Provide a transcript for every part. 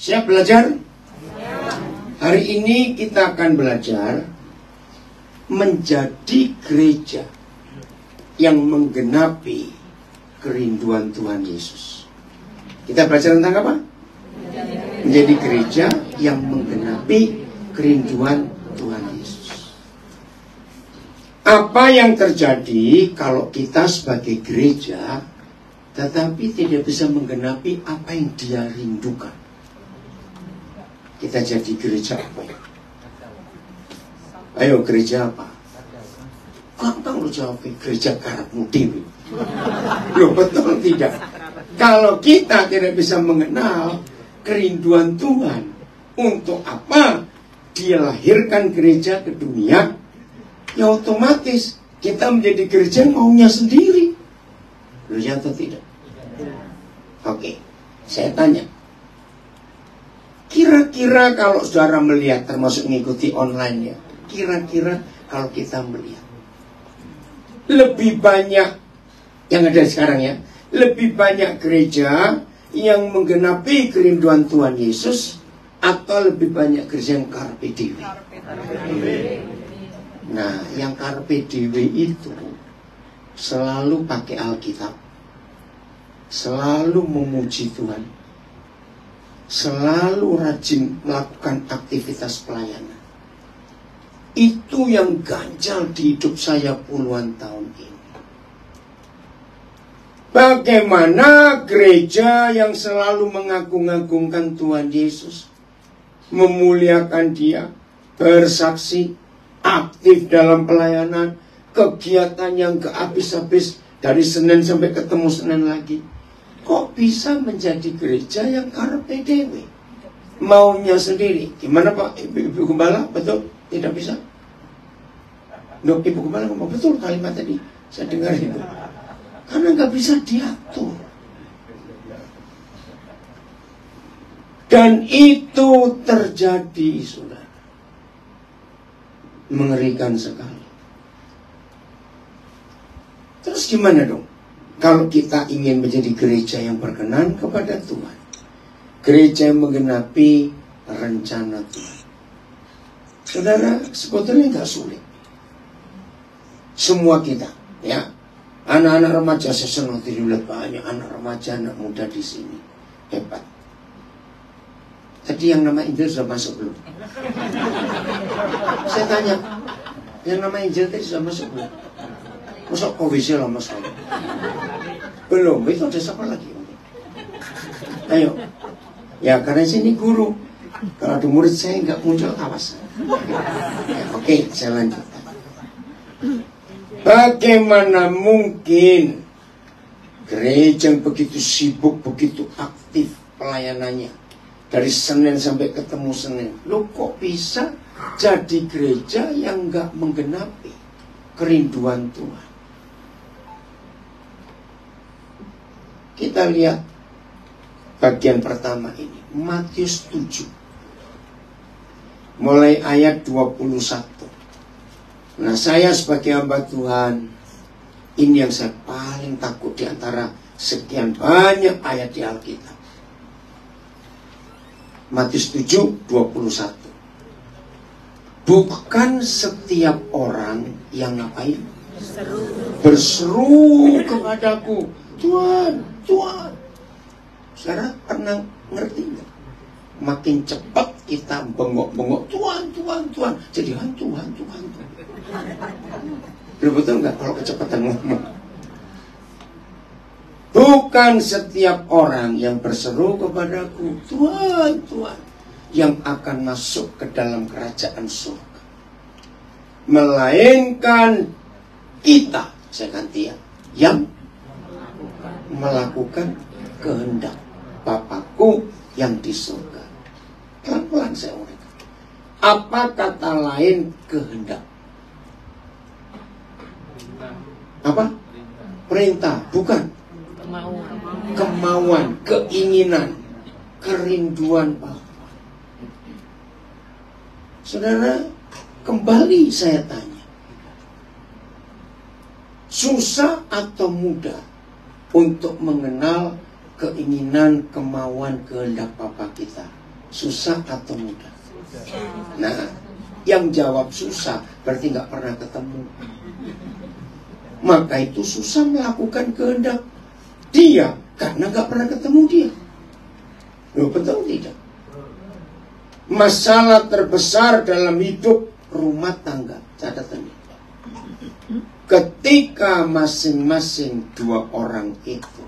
Siap belajar? Hari ini kita akan belajar menjadi gereja yang menggenapi kerinduan Tuhan Yesus. Kita belajar tentang apa? Menjadi gereja yang menggenapi kerinduan Tuhan Yesus. Apa yang terjadi kalau kita sebagai gereja tetapi tidak bisa menggenapi apa yang Dia rindukan? Kita jadi gereja apa ya? Ayo, gereja apa? Gampang lu jawab, gereja karepmu dewe. Loh, betul tidak? Kalau kita tidak bisa mengenal kerinduan Tuhan, untuk apa Dia lahirkan gereja ke dunia, ya otomatis kita menjadi gereja maunya sendiri. Loh, ya atau tidak? Oke, saya tanya. Kira-kira kalau saudara melihat, termasuk mengikuti online ya, kira-kira kalau kita melihat lebih banyak yang ada sekarang ya, lebih banyak gereja yang menggenapi kerinduan Tuhan Yesus atau lebih banyak gereja yang carpe diem? Nah, yang carpe diem itu selalu pakai Alkitab, selalu memuji Tuhan, selalu rajin melakukan aktivitas pelayanan. Itu yang ganjal di hidup saya puluhan tahun ini. Bagaimana gereja yang selalu mengagung-agungkan Tuhan Yesus, memuliakan Dia, bersaksi, aktif dalam pelayanan, kegiatan yang gak habis-habis dari Senin sampai ketemu Senin lagi. Kok bisa menjadi gereja yang carpe diem? Maunya sendiri. Gimana Pak Ibu Gembala? Betul? Tidak bisa? Loh, Ibu Gembala ngomong betul kalimat tadi. Saya dengar itu. Karena nggak bisa diatur. Dan itu terjadi, saudara. Mengerikan sekali. Terus gimana dong? Kalau kita ingin menjadi gereja yang berkenan kepada Tuhan, gereja yang menggenapi rencana Tuhan, saudara, sebetulnya nggak sulit. Semua kita, ya, anak-anak remaja, saya senang dilihat banyak anak remaja, anak muda di sini, hebat. Tadi yang nama Injil sudah masuk belum? Saya tanya, yang nama Injil tadi sudah masuk belum? Masa komisi lama sekali? Belum, itu ada siapa lagi? Ayo. Ya, karena sini guru. Kalau ada murid saya nggak muncul, awas. Ya, oke, saya lanjutkan. Bagaimana mungkin gereja yang begitu sibuk, begitu aktif pelayanannya, dari Senin sampai ketemu Senin, lo kok bisa jadi gereja yang nggak menggenapi kerinduan Tuhan? Kita lihat bagian pertama ini, Matius 7. Mulai ayat 21. Nah, saya sebagai hamba Tuhan, ini yang saya paling takut di antara sekian banyak ayat di Alkitab. Matius 7, 21. Bukan setiap orang yang ngapain? Berseru kepadaku, Tuhan, Tuhan. Saudara pernah ngerti nggak? Makin cepat kita bengok-bengok, Tuhan, Tuhan, Tuhan, jadi hantu. Belum betul nggak kalau kecepatan ngomong? Bukan setiap orang yang berseru kepadaku, Tuhan, Tuhan, yang akan masuk ke dalam kerajaan surga, melainkan kita, saya ganti ya, yang melakukan kehendak Bapakku yang di surga. Pelan-pelan saya uraikan. Apa kata lain kehendak? Apa? Perintah, bukan. Kemauan, keinginan, kerinduan Bapa. Saudara, kembali saya tanya. Susah atau mudah untuk mengenal keinginan, kemauan, kehendak Bapa kita? Susah atau mudah? Nah, yang jawab susah berarti nggak pernah ketemu. Maka itu susah melakukan kehendak dia karena nggak pernah ketemu dia. Loh, betul tidak? Masalah terbesar dalam hidup rumah tangga, catatan ini. Ketika masing-masing dua orang itu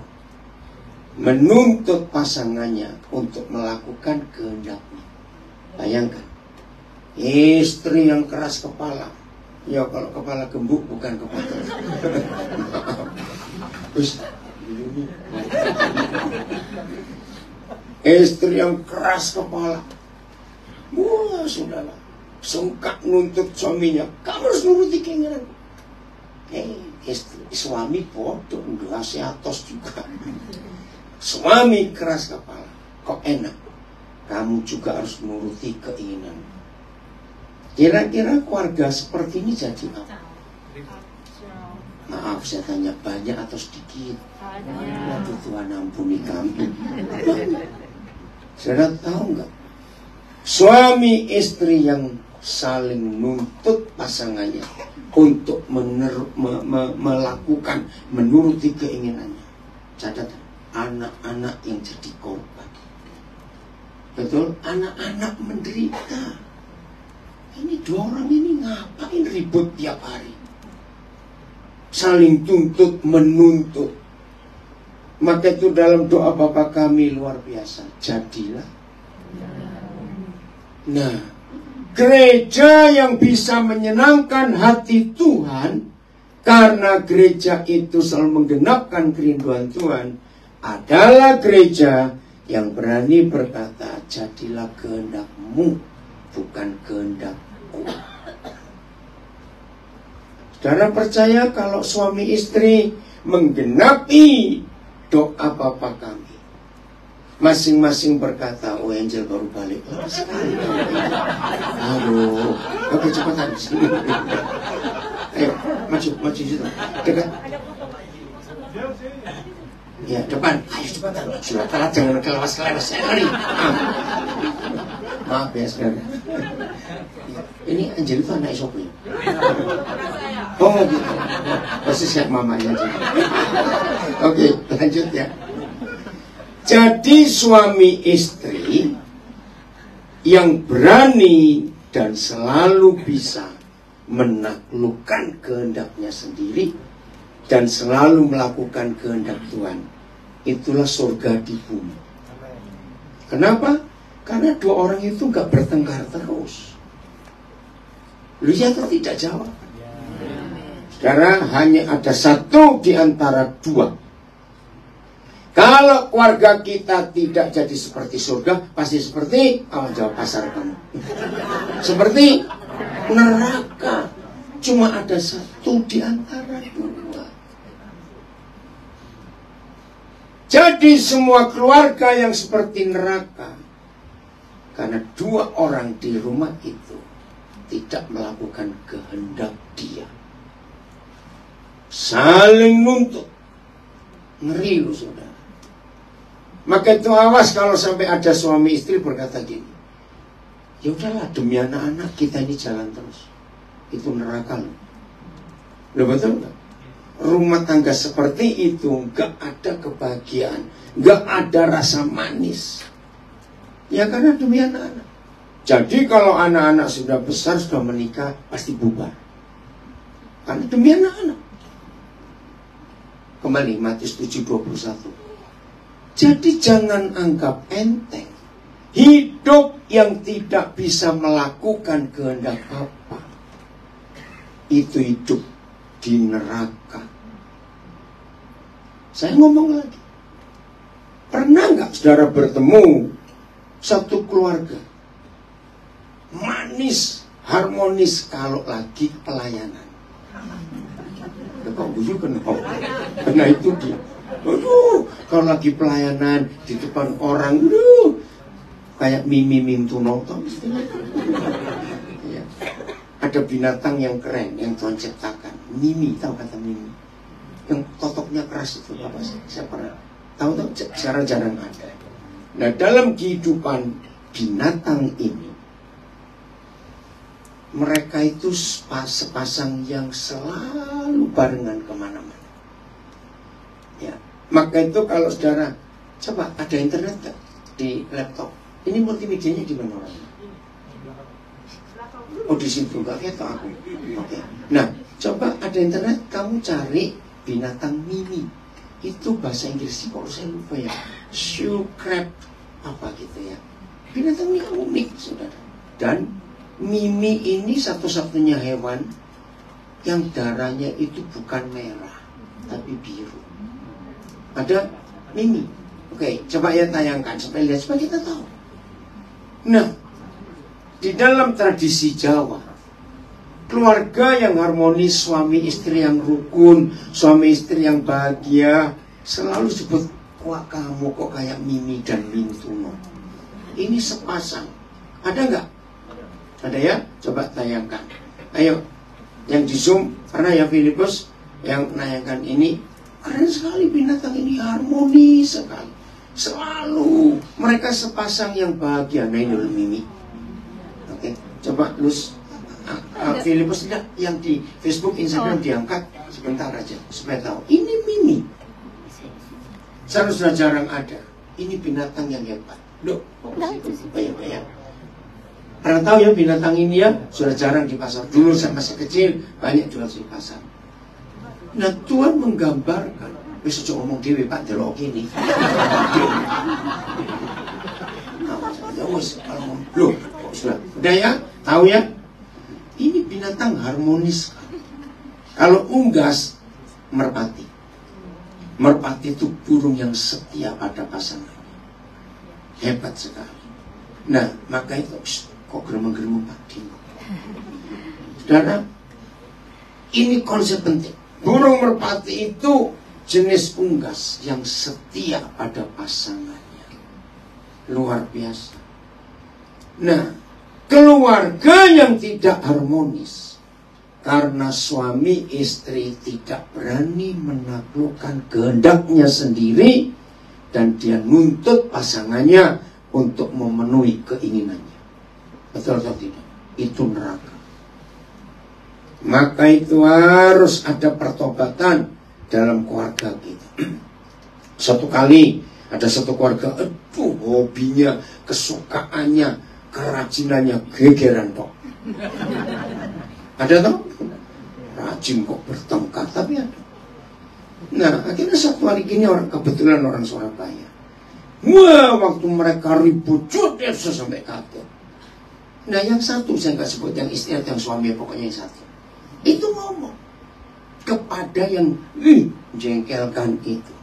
menuntut pasangannya untuk melakukan kehendaknya. Bayangkan, istri yang keras kepala. Ya kalau kepala gembuk bukan kepala. Terus istri yang keras kepala. Wah, sudahlah. Sungkak nuntut suaminya. Kamu harus nuruti keinginan. Suami bodoh, ngasih atos juga. Suami keras kepala. Kok enak? Kamu juga harus nuruti keinginan. Kira-kira keluarga seperti ini jadi apa? Maaf, saya tanya, banyak atau sedikit? Waduh, Tuhan ampuni kami. Saudara tahu nggak? Suami istri yang saling nuntut pasangannya untuk melakukan, menuruti keinginannya. Catatan, anak-anak yang jadi korban. Betul, anak-anak menderita. Ini dua orang ini ngapain ribut tiap hari? Saling tuntut, menuntut. Maka itu dalam doa Bapa kami luar biasa. Jadilah. Nah, gereja yang bisa menyenangkan hati Tuhan, karena gereja itu selalu menggenapkan kerinduan Tuhan, adalah gereja yang berani berkata, jadilah kehendak-Mu, bukan kehendak-Ku. Saudara percaya kalau suami istri menggenapi doa Bapa kami, masing-masing berkata, oh Angel baru balik, lama sekali. Aduh, oke cepatan sini. Ayo, maju situ, dekat. Ya, depan, ayo cepatan. Sudah telat, jangan kelewas-kelewas, saya lari. Maaf ya saudara. Ini Angel itu anak Sophie. Oh gitu. Persis kayak mamanya. Oke, lanjut ya. Jadi suami istri yang berani dan selalu bisa menaklukkan kehendaknya sendiri dan selalu melakukan kehendak Tuhan, itulah surga di bumi. Kenapa? Karena dua orang itu gak bertengkar terus. Lu ya atau tidak jawab? Saudara, hanya ada satu di antara dua. Kalau keluarga kita tidak jadi seperti surga, pasti seperti, jawab pasar kamu. Seperti neraka. Cuma ada satu di antara dua. Jadi semua keluarga yang seperti neraka, karena dua orang di rumah itu tidak melakukan kehendak dia. Saling nuntut. Ngeri lu saudara. Maka itu awas kalau sampai ada suami istri berkata gini, ya udahlah demi anak-anak kita ini jalan terus. Itu neraka loh. Loh betul nggak? Rumah tangga seperti itu nggak ada kebahagiaan, nggak ada rasa manis. Ya karena demi anak-anak. Jadi kalau anak-anak sudah besar, sudah menikah, pasti bubar. Karena demi anak-anak. Kembali Matius 7:21. Jadi jangan anggap enteng hidup yang tidak bisa melakukan kehendak Bapa. Itu hidup di neraka. Saya ngomong lagi. Pernah nggak saudara bertemu satu keluarga manis, harmonis kalau lagi pelayanan? Kok bujuk kenapa? Karena itu dia. Aduh, kalau lagi pelayanan di depan orang, kayak Mimi nonton. Ya. Ada binatang yang keren yang Tuhan ciptakan. Mimi, tahu kata Mimi? Yang totoknya keras itu apa sih? Saya pernah tahu sekarang jarang ada. Nah, dalam kehidupan binatang ini, mereka itu sepasang yang selalu barengan kemana-mana. Ya, maka itu kalau saudara coba ada internet gak di laptop? Ini multimedianya di mana orangnya? Oh di situ, gak ketok aku. Oke. Nah, coba ada internet, kamu cari binatang mini. Itu bahasa Inggrisnya kok saya lupa ya. Shoe crab apa gitu ya. Binatang ini unik, saudara. Dan mimi ini satu-satunya hewan yang darahnya itu bukan merah, tapi biru. Ada mimi. Oke, coba ya tayangkan supaya lihat, supaya kita tahu. Nah, di dalam tradisi Jawa, keluarga yang harmonis, suami istri yang rukun, suami istri yang bahagia, selalu sebut, wah kamu kok kayak Mimi dan Mintuno. Ini sepasang. Ada nggak? Ada ya? Coba tayangkan. Ayo, yang di Zoom, karena ya Filipus yang menayangkan ini, keren sekali binatang ini, harmonis sekali. Selalu mereka sepasang yang bahagia. Nah ini dulu Mimi. Oke, coba Lus. Filipus tidak, yang di Facebook, Instagram diangkat sebentar aja supaya tahu. Ini Mimi. Seharusnya jarang ada. Ini binatang yang hebat. Loh, banyak. Pernah tahu ya binatang ini ya sudah jarang di pasar. Dulu saya masih kecil banyak jual di pasar. Nah Tuhan menggambarkan. Besok coba ngomong dewi Pak delok ini. Loh, sudah ya, tahu ya? Ini binatang harmonis. Kalau unggas, merpati. Merpati itu burung yang setia pada pasangannya. Hebat sekali. Nah, maka itu kok geremeng-geremeng Pak Dino. Saudara, ini konsep penting. Burung merpati itu jenis unggas yang setia pada pasangannya. Luar biasa. Nah, keluarga yang tidak harmonis karena suami istri tidak berani menaklukkan kehendaknya sendiri dan dia nuntut pasangannya untuk memenuhi keinginannya. Betul atau tidak? Itu neraka. Maka itu harus ada pertobatan dalam keluarga kita. Satu kali ada satu keluarga, aduh hobinya, kesukaannya, kerajinannya gegeran kok. Ada toh? Rajin kok bertengkar, tapi ada. Nah, akhirnya satu hari gini kebetulan orang Surabaya. Wah, waktu mereka ribut, jodoh sampai kaget. Nah, yang satu saya nggak sebut yang istri atau yang suami, pokoknya yang satu. Itu ngomong kepada yang jengkelkan itu.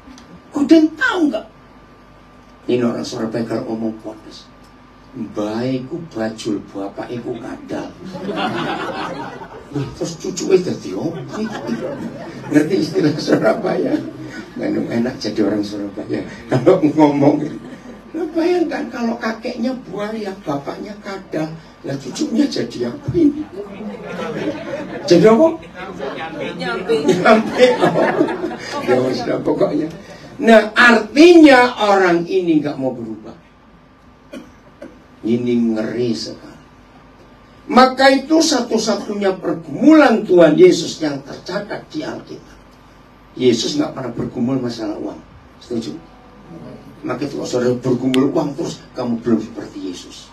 Kalian tahu nggak? Ini orang Surabaya kalau ngomong podes. Baikku bajul bapak iku kadal. Terus cucu itu dadi opo iki? Ngerti istilah Surabaya? Nggak enak jadi orang Surabaya kalau ngomong. Nah, bayangkan kalau kakeknya buaya, bapaknya kadal, lah cucunya jadi apa ini? Jadi apa? Nyampe. Ya sudah pokoknya. Nah artinya orang ini nggak mau berubah. Ini ngeri sekali. Maka itu satu-satunya pergumulan Tuhan Yesus yang tercatat di Alkitab. Yesus nggak pernah bergumul masalah uang. Setuju? Maka itu kalau saudara bergumul uang terus, kamu belum seperti Yesus.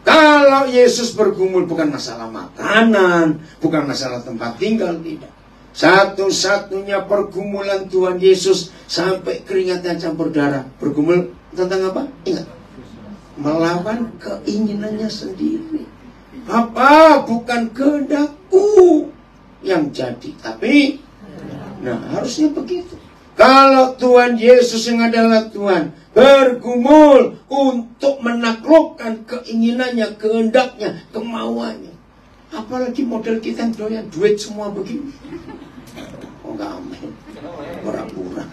Kalau Yesus bergumul bukan masalah makanan, bukan masalah tempat tinggal, tidak. Satu-satunya pergumulan Tuhan Yesus sampai keringatnya campur darah. Bergumul tentang apa? Ingat. Melawan keinginannya sendiri. Apa? Bukan kehendakku yang jadi. Tapi, nah harusnya begitu. Kalau Tuhan Yesus yang adalah Tuhan bergumul untuk menaklukkan keinginannya, kehendaknya, kemauannya. Apalagi model kita yang doyan duit semua begini. Oh enggak amin. Pura-pura.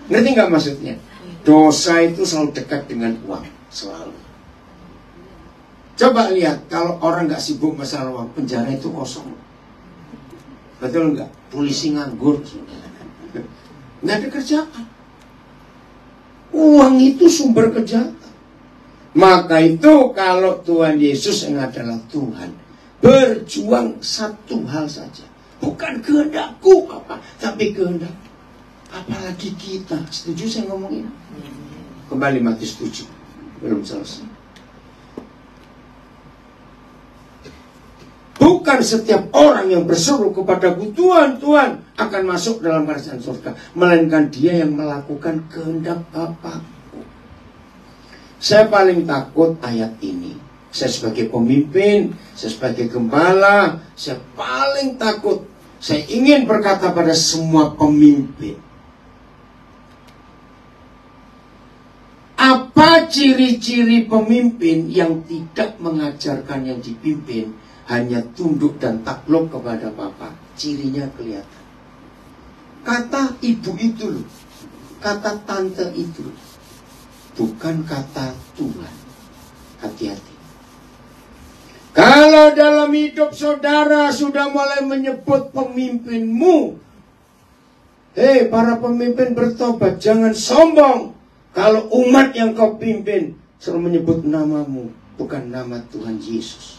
Ngerti nggak maksudnya? Dosa itu selalu dekat dengan uang. Selalu. Coba lihat, kalau orang nggak sibuk masalah uang, penjara itu kosong. Betul nggak? Polisi nganggur. Nggak ada kerjaan. Uang itu sumber kejahatan. Maka itu kalau Tuhan Yesus yang adalah Tuhan, berjuang satu hal saja. Bukan kehendakku apa, tapi kehendak. Apalagi kita. Setuju saya ngomongin? Kembali Matius 7. Belum selesai. Bukan setiap orang yang berseru kepadaku, Tuhan, Tuhan, akan masuk dalam kerajaan surga. Melainkan dia yang melakukan kehendak Bapa-Ku. Saya paling takut ayat ini. Saya sebagai pemimpin, saya sebagai gembala, saya paling takut. Saya ingin berkata pada semua pemimpin. Apa ciri-ciri pemimpin yang tidak mengajarkan yang dipimpin, hanya tunduk dan takluk kepada Bapa? Cirinya kelihatan. Kata ibu itu loh, kata tante itu loh, bukan kata Tuhan. Hati-hati. Kalau dalam hidup saudara sudah mulai menyebut pemimpinmu, hei para pemimpin bertobat, jangan sombong. Kalau umat yang kau pimpin selalu menyebut namamu, bukan nama Tuhan Yesus.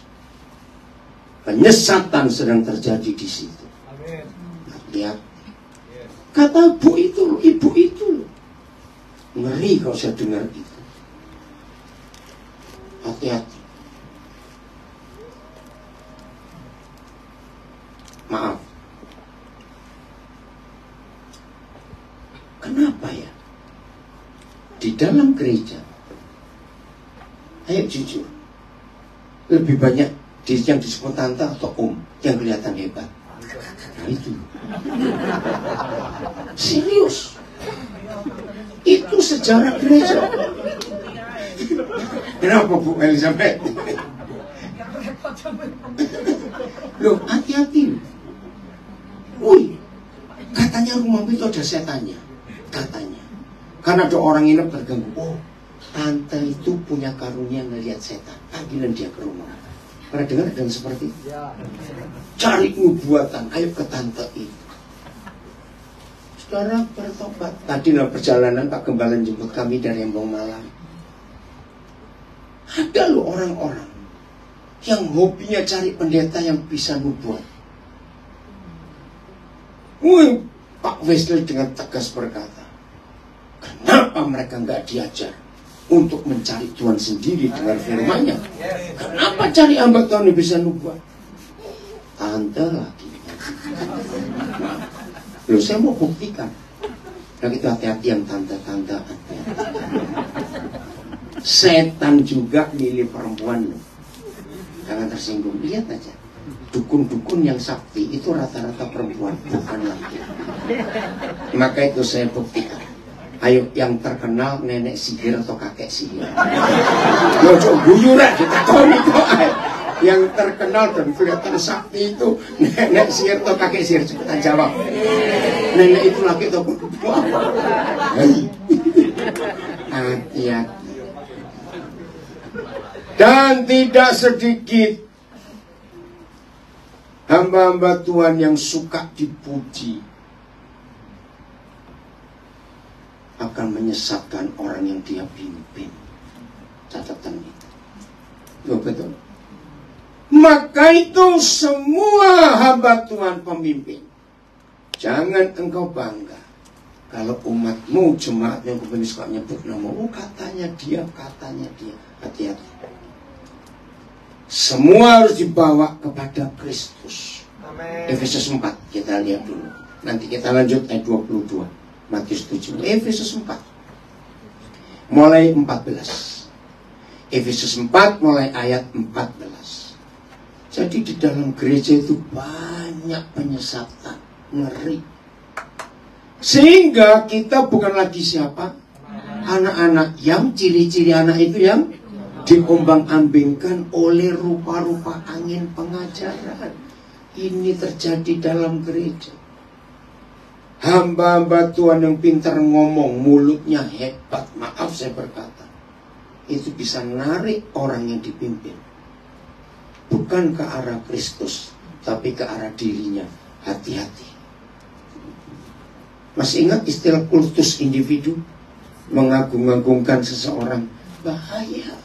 Penyesatan sedang terjadi di situ. Lihat, kata ibu itu loh. Ngeri kalau saya dengar itu. Hati-hati. Maaf. Kenapa ya? Di dalam gereja, ayo jujur, lebih banyak yang disebut tante atau om yang kelihatan hebat. Nah itu serius. Itu sejarah gereja. Kenapa Bu Elizabeth? Loh, hati-hati. Wih, katanya rumah itu ada setannya. Katanya. Karena ada orang nginep terganggu. Oh, tante itu punya karunia ngelihat setan. Panggilan dia ke rumah. Pernah dengar dengan seperti itu? Cari nubuatan, ayo ke tante itu. Saudara bertobat. Tadi dalam perjalanan Pak Gembala jemput kami dari Embong Malang. Ada loh orang-orang yang hobinya cari pendeta yang bisa nubuat. Wih, Pak Wesley dengan tegas berkata, kenapa mereka nggak diajar untuk mencari Tuhan sendiri dengan firman-Nya? Kenapa cari hamba Tuhan yang bisa nubuat? Tante lagi. Loh, saya mau buktikan. Nah, itu hati-hati yang tante-tante. Setan juga milih perempuan loh. Jangan tersinggung. Lihat aja. Dukun-dukun yang sakti itu rata-rata perempuan, bukan laki. Maka itu saya buktikan. Ayo yang terkenal nenek sihir atau kakek sihir. Yo guyuran kita tahu itu. Yang terkenal dan kelihatan sakti itu nenek sihir atau kakek sihir. Cepetan jawab. Nenek itu laki atau perempuan? Hati-hati. Dan tidak sedikit hamba-hamba Tuhan yang suka dipuji akan menyesatkan orang yang dia pimpin. Catatan itu. Betul. Maka itu semua hamba Tuhan pemimpin, jangan engkau bangga kalau umatmu, jemaat yang kemudian suka nyebut nama, oh katanya dia. Hati-hati. Semua harus dibawa kepada Kristus. Amen. Efesus 4 kita lihat dulu. Nanti kita lanjut ayat 22. Matius 7. Efesus 4. Mulai 14. Efesus 4 mulai ayat 14. Jadi di dalam gereja itu banyak penyesatan, ngeri. Sehingga kita bukan lagi siapa? Anak-anak yang ciri-ciri anak itu yang diombang-ambingkan oleh rupa-rupa angin pengajaran. Ini terjadi dalam gereja. Hamba-hamba Tuhan yang pintar ngomong, mulutnya hebat, maaf saya berkata, itu bisa narik orang yang dipimpin. Bukan ke arah Kristus, tapi ke arah dirinya. Hati-hati. Masih ingat istilah kultus individu? mengagung-agungkan seseorang, bahaya.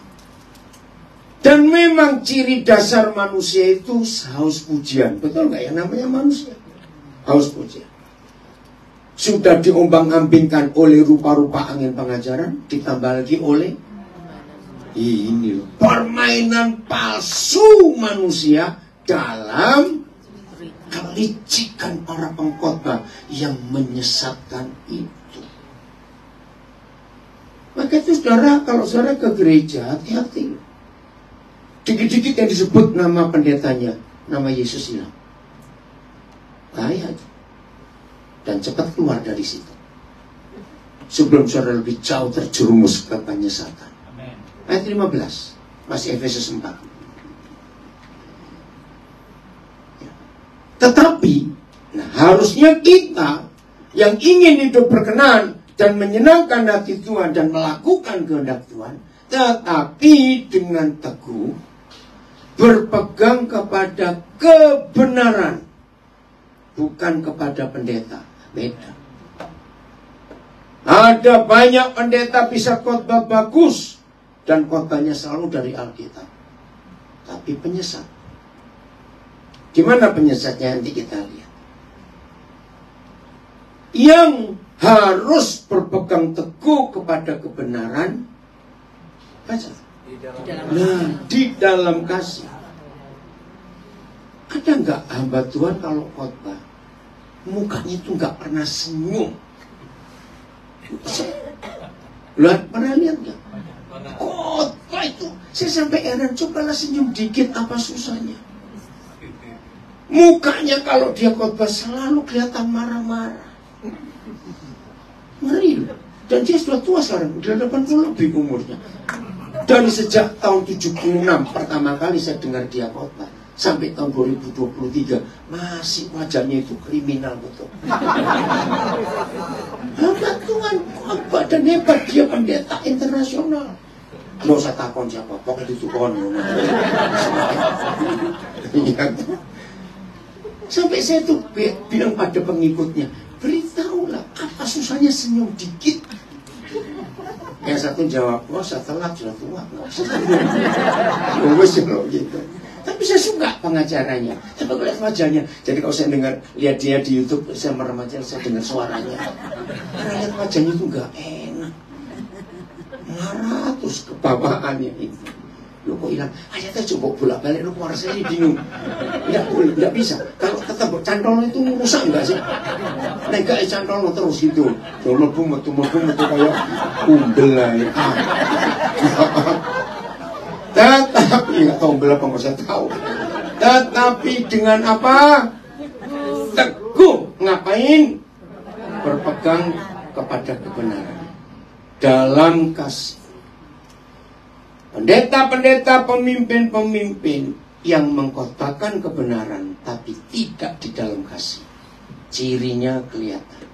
Dan memang ciri dasar manusia itu haus pujian. Betul nggak ya, namanya manusia? Haus pujian. Sudah diombang-ambingkan oleh rupa-rupa angin pengajaran, ditambah lagi oleh ini loh, permainan palsu manusia dalam kelicikan para pengkhotbah yang menyesatkan itu. Maka itu saudara, kalau saudara ke gereja, hati-hati. Dikit-dikit yang disebut nama pendetanya, nama Yesus hilang. Bahaya. Dan cepat keluar dari situ. Sebelum saudara lebih jauh terjerumus ke penyesatan. Ayat 15, masih Efesus 4. Tetapi, harusnya kita yang ingin hidup berkenan dan menyenangkan hati Tuhan dan melakukan kehendak Tuhan, tetapi dengan teguh berpegang kepada kebenaran, bukan kepada pendeta. Beda. Ada banyak pendeta bisa khotbah bagus dan khotbahnya selalu dari Alkitab, tapi penyesat. Gimana penyesatnya, nanti kita lihat. Yang harus berpegang teguh kepada kebenaran, baca. Di dalam kasih. Ada nggak hamba Tuhan kalau khotbah mukanya itu nggak pernah senyum? Pernah lihat nggak? Khotbah itu saya sampai heran, cobalah senyum dikit, apa susahnya? Mukanya kalau dia khotbah selalu kelihatan marah-marah. Ngeri. Dan dia sudah tua sekarang, udah 80 lebih umurnya. Dari sejak tahun 76 pertama kali saya dengar dia khotbah sampai tahun 2023 masih wajahnya itu kriminal betul. Hamba Tuhan khotbah dan hebat, dia pendeta internasional. Nggak usah takon siapa, pokoknya itu kon. Sampai saya tuh bilang pada pengikutnya, beritahulah apa susahnya senyum dikit. Yang satu jawab, wah saya telat, sudah tua. Gitu. Tapi saya suka pengajarannya. Tapi kalau lihat wajahnya, jadi kalau saya lihat dia di YouTube, saya merem aja, saya dengar suaranya. Karena lihat wajahnya itu nggak enak. Marah terus kebawaannya itu. Lo kok hilang? Ayo kita coba bolak-balik, lo keluar saya bingung. Tidak bisa. Kalau ketemu cantol itu rusak enggak sih? Nah, enggak cantol terus gitu. Metu kayak umbel lah. Tetapi nggak tahu umbel apa, nggak saya tahu. Tetapi dengan apa? Teguh. Ngapain? Berpegang kepada kebenaran dalam kasih. Pendeta-pendeta, pemimpin-pemimpin yang mengkhotbahkan kebenaran tapi tidak di dalam kasih, cirinya kelihatan.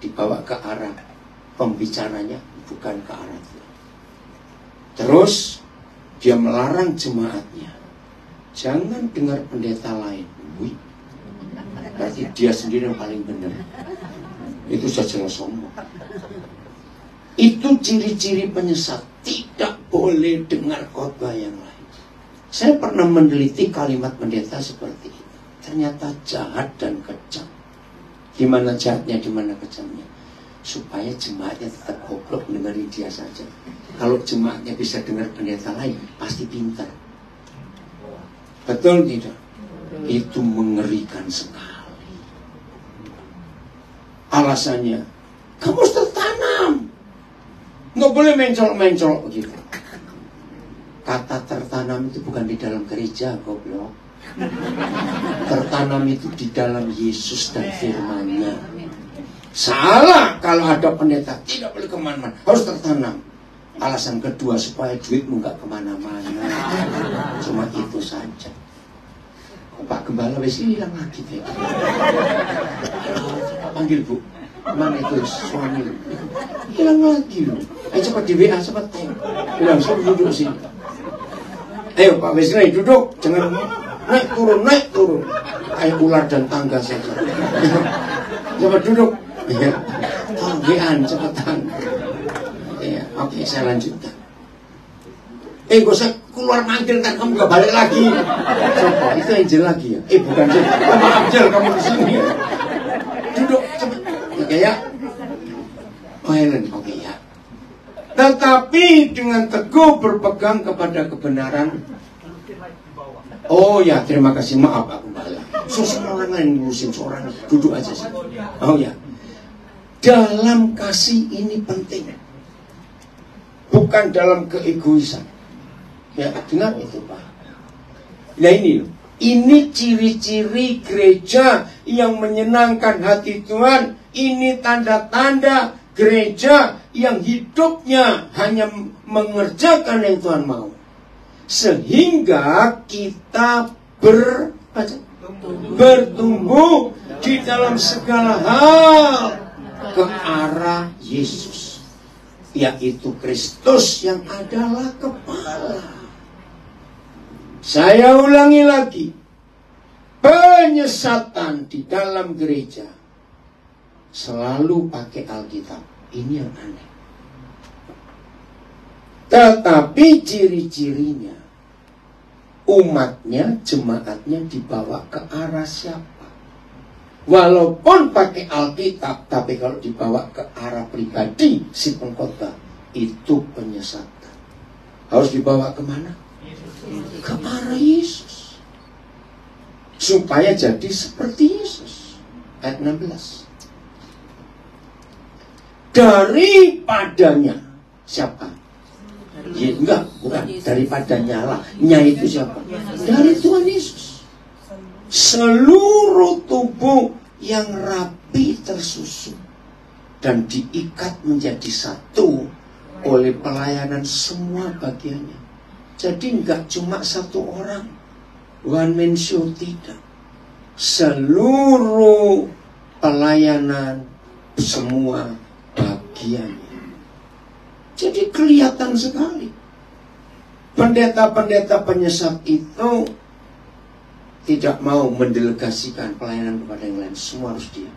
Dibawa ke arah pembicaranya, bukan ke arah Tuhan. Terus dia melarang jemaatnya, jangan dengar pendeta lain. Wih, berarti dia sendiri yang paling benar. Itu saja sombong. Itu ciri-ciri penyesat. Tidak boleh dengar khotbah yang lain. Saya pernah meneliti kalimat pendeta seperti ini. Ternyata jahat dan kejam. Di mana jahatnya, di mana kejamnya? Supaya jemaatnya tetap goblok dengerin dia saja. Kalau jemaatnya bisa dengar pendeta lain, pasti pintar. Betul tidak? Itu mengerikan sekali. Alasannya, kamu harus tertanam. Nggak boleh mencol-mencol begitu. Kata tertanam itu bukan di dalam gereja, goblok. Tertanam itu di dalam Yesus dan firman-Nya. Salah kalau ada pendeta tidak boleh kemana-mana, harus tertanam. Alasan kedua, supaya duitmu nggak kemana-mana. Cuma itu saja. Pak Gembala wis hilang lagi. Panggil Bu. Mana itu suami? Hilang lagi loh. Ayo cepat di WA, cepat ayo. Bilang, suruh duduk sini. Ayo Pak Wesley duduk, jangan naik turun. Kayak ular dan tangga saja. Cepat duduk. Ya. WA cepetan. Oke, saya lanjutkan. Gak usah keluar manggil kan, kamu gak balik lagi. Coba, itu Angel lagi ya? Bukan Angel. Maaf Angel, kamu di sini. Duduk, cepat. Oke ya. Oh Helen, oke ya. Tetapi dengan teguh berpegang kepada kebenaran. Oh ya, terima kasih. Maaf aku balik. Semua orang lain ngurusin seorang. Duduk aja sih. Oh ya. Dalam kasih ini penting. Bukan dalam keegoisan. Ya, dengar itu Pak. Nah ini loh. Ini ciri-ciri gereja yang menyenangkan hati Tuhan. Ini tanda-tanda gereja yang hidupnya hanya mengerjakan yang Tuhan mau. Sehingga kita bertumbuh di dalam segala hal ke arah Yesus, yaitu Kristus yang adalah kepala. Saya ulangi lagi, penyesatan di dalam gereja selalu pakai Alkitab. Ini yang aneh. Tetapi ciri-cirinya, umatnya, jemaatnya dibawa ke arah siapa? Walaupun pakai Alkitab, tapi kalau dibawa ke arah pribadi si pengkhotbah, itu penyesatan. Harus dibawa kemana? Ke arah Yesus. Supaya jadi seperti Yesus. Ayat 16. Daripadanya siapa? Ya, enggak, bukan. Daripadanya lah. Nya itu siapa? Dari Tuhan Yesus. Seluruh tubuh yang rapi tersusun dan diikat menjadi satu oleh pelayanan semua bagiannya. Jadi enggak cuma satu orang, one man show, tidak. Seluruh pelayanan semua bagiannya. Jadi kelihatan sekali. Pendeta-pendeta penyesat itu tidak mau mendelegasikan pelayanan kepada yang lain. Semua harus dia.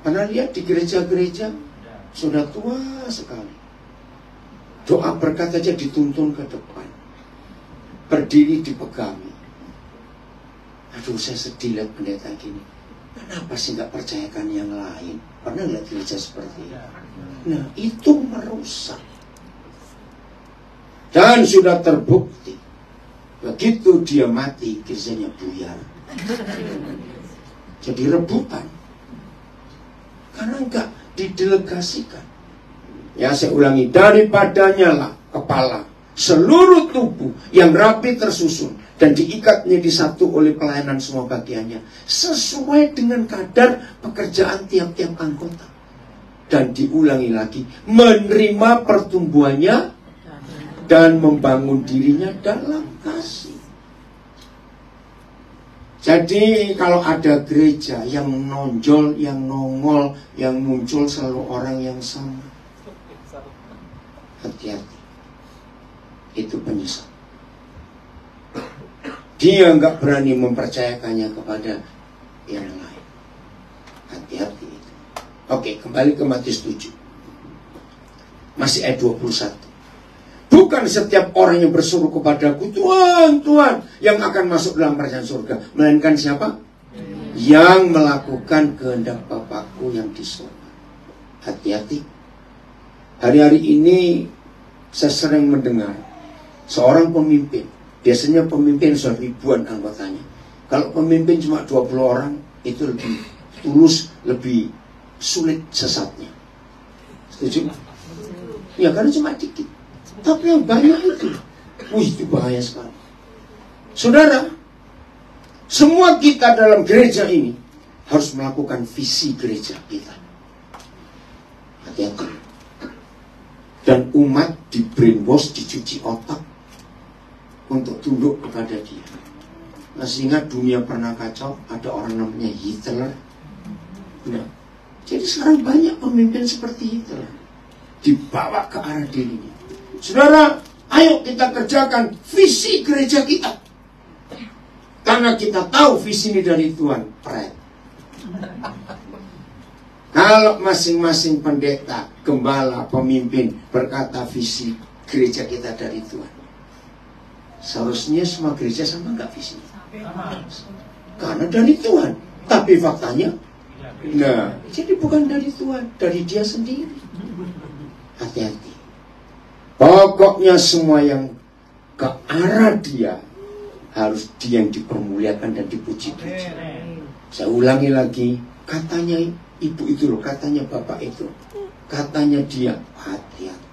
Karena lihat di gereja-gereja sudah tua sekali. Doa berkat aja dituntun ke depan. Berdiri dipegangi. Aduh, saya sedih lihat pendeta gini. Kenapa sih gak percayakan yang lain? Pernah lihat gereja seperti itu? Nah, itu merusak. Dan sudah terbukti. Begitu dia mati, gerejanya buyar. Jadi rebutan. Karena enggak didelegasikan. Ya, saya ulangi, daripadanya lah kepala seluruh tubuh yang rapi tersusun dan diikat menjadi satu oleh pelayanan semua bagiannya sesuai dengan kadar pekerjaan tiap-tiap anggota. Dan diulangi lagi, menerima pertumbuhannya dan membangun dirinya dalam kasih. Jadi kalau ada gereja yang menonjol, yang nongol, yang muncul selalu orang yang sama, hati-hati. Itu penyesat. Dia nggak berani mempercayakannya kepada yang lain. Hati-hati itu. Oke, kembali ke Matius 7. Masih ayat 21. Bukan setiap orang yang berseru kepadaku, Tuhan, Tuhan, yang akan masuk dalam kerajaan surga. Melainkan siapa? Yang melakukan kehendak Bapakku yang di surga. Hati-hati. Hari-hari ini saya sering mendengar seorang pemimpin, biasanya pemimpin sudah ribuan anggotanya. Kalau pemimpin cuma 20 orang, itu lebih tulus, lebih sulit sesatnya. Setuju? Ya, karena cuma dikit. Tapi yang banyak itu, itu bahaya sekali. Saudara, semua kita dalam gereja ini harus melakukan visi gereja kita. Hati-hati. Dan umat di brainwash, dicuci otak untuk tunduk kepada dia. Nah, sehingga dunia pernah kacau, ada orang namanya Hitler. Nah, jadi sekarang banyak pemimpin seperti Hitler, dibawa ke arah dirinya. Saudara, ayo kita kerjakan visi gereja kita. Karena kita tahu visi ini dari Tuhan. Kalau masing-masing pendeta, gembala, pemimpin berkata visi gereja kita dari Tuhan, seharusnya semua gereja sama nggak visinya? Karena dari Tuhan. Tapi faktanya, nah, jadi bukan dari Tuhan, dari dia sendiri. Hati-hati. Pokoknya semua yang ke arah dia harus dia yang dipermuliakan dan dipuji-puji. Saya ulangi lagi, katanya ibu itu loh, katanya bapak itu, katanya dia, hati-hati.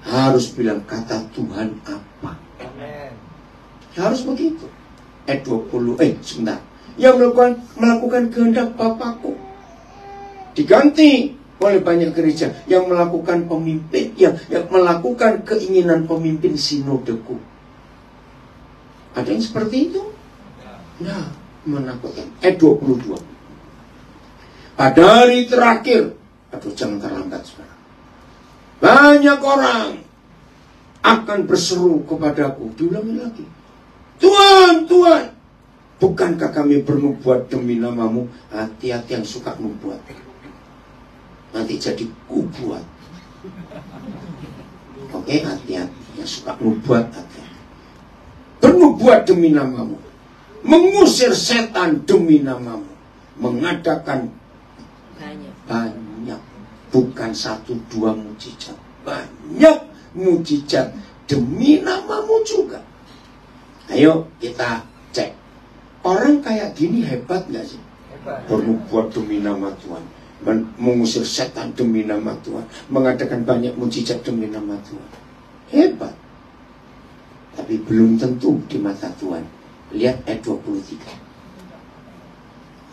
Harus bilang kata Tuhan apa. Harus begitu. Sebentar. Yang melakukan kehendak Bapakku diganti oleh banyak gereja yang melakukan pemimpin, yang melakukan keinginan pemimpin sinodeku. Ada yang seperti itu? Nah, menakutkan. 22. Pada hari terakhir, aduh jangan terlambat saudara. Banyak orang akan berseru kepadaku. Diulangi lagi. Tuhan, Tuhan, bukankah kami bernubuat demi namamu? Hati-hati yang suka nubuat. Nanti jadi kubuat. Oke, hati-hati yang suka nubuat, hati-hati. Bernubuat demi namamu, mengusir setan demi namamu, mengadakan banyak, bukan 1-2 mujizat, banyak mujizat demi namamu juga. Ayo kita cek, orang kayak gini hebat nggak sih? Bernubuat demi nama Tuhan, mengusir setan demi nama Tuhan, mengadakan banyak mujizat demi nama Tuhan. Hebat. Tapi belum tentu di mata Tuhan. Lihat ayat 23.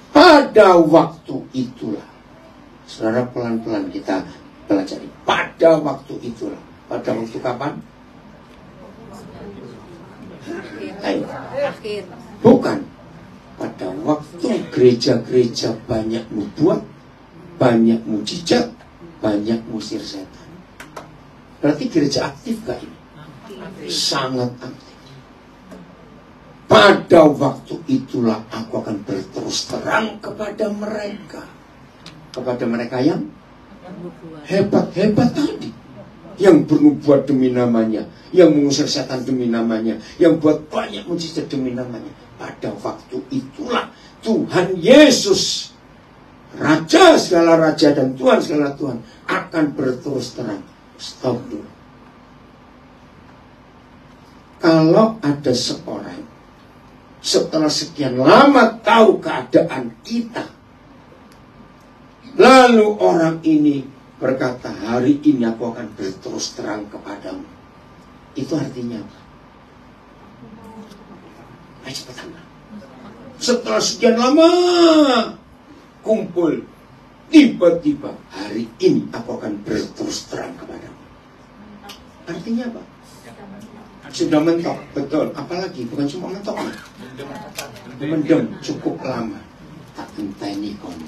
Pada waktu itulah, saudara, pelan-pelan kita pelajari. Pada waktu itulah. Pada waktu kapan? Ayo. Bukan. Pada waktu gereja-gereja banyak nubuat, banyak mujizat, banyak musir setan. Berarti gereja aktif gak ini? Sangat aktif. Pada waktu itulah aku akan berterus terang kepada mereka. Kepada mereka yang hebat-hebat tadi, yang bernubuat demi namanya, yang mengusir setan demi namanya, yang buat banyak mujizat demi namanya. Pada waktu itulah Tuhan Yesus, Raja segala raja dan Tuhan segala Tuhan, akan berterus terang. Stop dulu. Kalau ada seorang setelah sekian lama tahu keadaan kita, lalu orang ini berkata, hari ini aku akan berterus terang kepadamu, itu artinya apa? Ayo cepetan. Setelah sekian lama kumpul, tiba-tiba hari ini aku akan berterus terang kepadamu. Artinya apa? Sudah mentok, betul. Apalagi bukan cuma mentok, mendem cukup lama. Tak enteni kamu,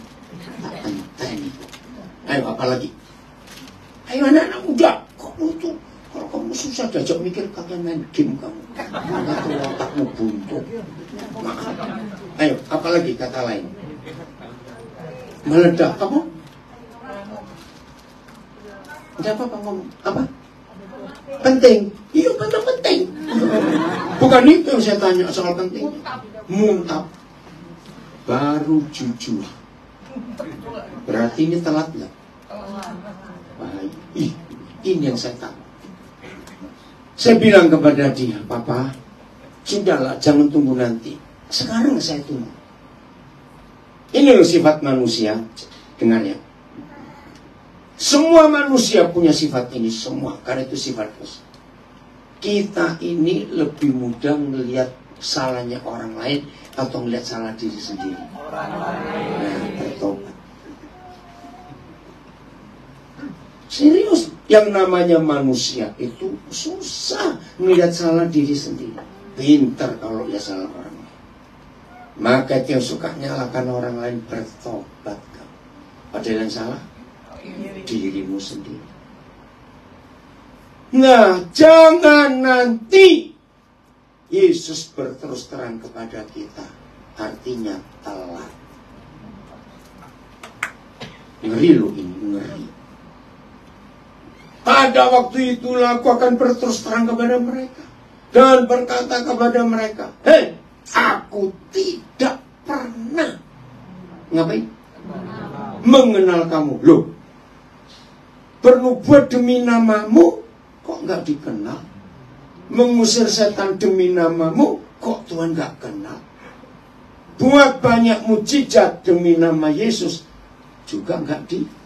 tak enteni. Ayo apalagi? Ayo anak-anak muda, kamu tuh kalau kamu susah diajak mikir, kalian main game kamu. Atau otakmu buntu. Ayo apalagi kata lain? Meledak kamu? Tidak apa-apa ngomong apa? Penting. Iya penting. Bukan itu yang saya tanya soal penting. Muntap. Baru jujur. Berarti ini telat nggak? Bahaya. Ini yang saya tahu. Saya bilang kepada dia, Papa, sudahlah, jangan tunggu nanti. Sekarang saya tunggu. Ini loh sifat manusia. Dengar ya. Semua manusia punya sifat ini, semua. Karena itu sifat dosa. Kita ini lebih mudah melihat salahnya orang lain atau melihat salah diri sendiri. Nah, bertobat. Serius, yang namanya manusia itu susah melihat salah diri sendiri. Pintar kalau ya salah orang lain. Maka yang suka nyalakan orang lain, bertobat kamu. Padahal yang salah dirimu sendiri. Nah, jangan nanti Yesus berterus terang kepada kita, artinya telat. Ngeri loh ini, ngeri. Pada waktu itulah aku akan berterus terang kepada mereka dan berkata kepada mereka, hei, aku tidak pernah ngapain? Mengenal kamu. Loh, bernubuat demi namamu kok nggak dikenal? Mengusir setan demi namamu kok Tuhan nggak kenal? Buat banyak mujizat demi nama Yesus juga nggak dikenal.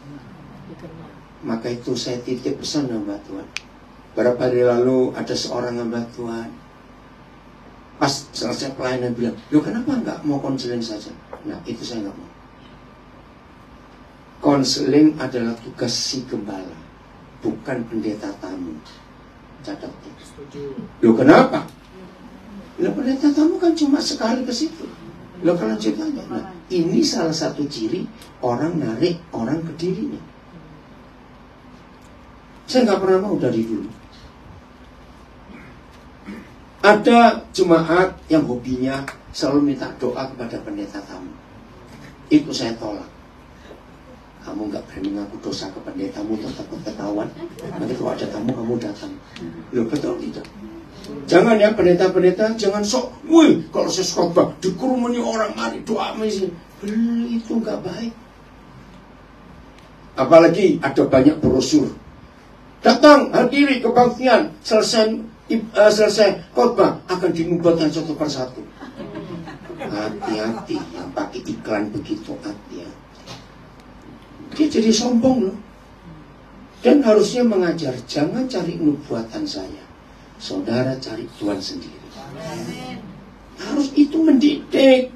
Maka itu saya titip pesan hamba Tuhan. Beberapa hari lalu ada seorang hamba Tuhan, pas selesai pelayanan bilang, loh kenapa nggak mau konseling saja? Nah itu saya nggak mau. Konseling adalah tugas si gembala, bukan pendeta tamu. Catat. Loh kenapa? Loh pendeta tamu kan cuma sekali ke situ. Loh kelanjutannya. Nah, ini salah satu ciri orang narik orang ke dirinya. Saya nggak pernah mau dari dulu. Ada jemaat yang hobinya selalu minta doa kepada pendeta tamu. Itu saya tolak. Kamu nggak berani ngaku dosa ke pendetamu, takut ketahuan. Nanti kalau ada tamu kamu datang. Loh betul tidak? Jangan ya pendeta-pendeta, jangan sok. Wih, kalau saya khotbah dikerumuni orang mari doa misi. Itu nggak baik. Apalagi ada banyak brosur. Datang, hadiri kebaktian, selesai khotbah akan dinubuatkan satu persatu. Hati-hati yang pakai iklan begitu, hati-hati. Dia jadi sombong loh. Dan harusnya mengajar, jangan cari nubuatan saya. Saudara cari Tuhan sendiri. Harus itu mendidik.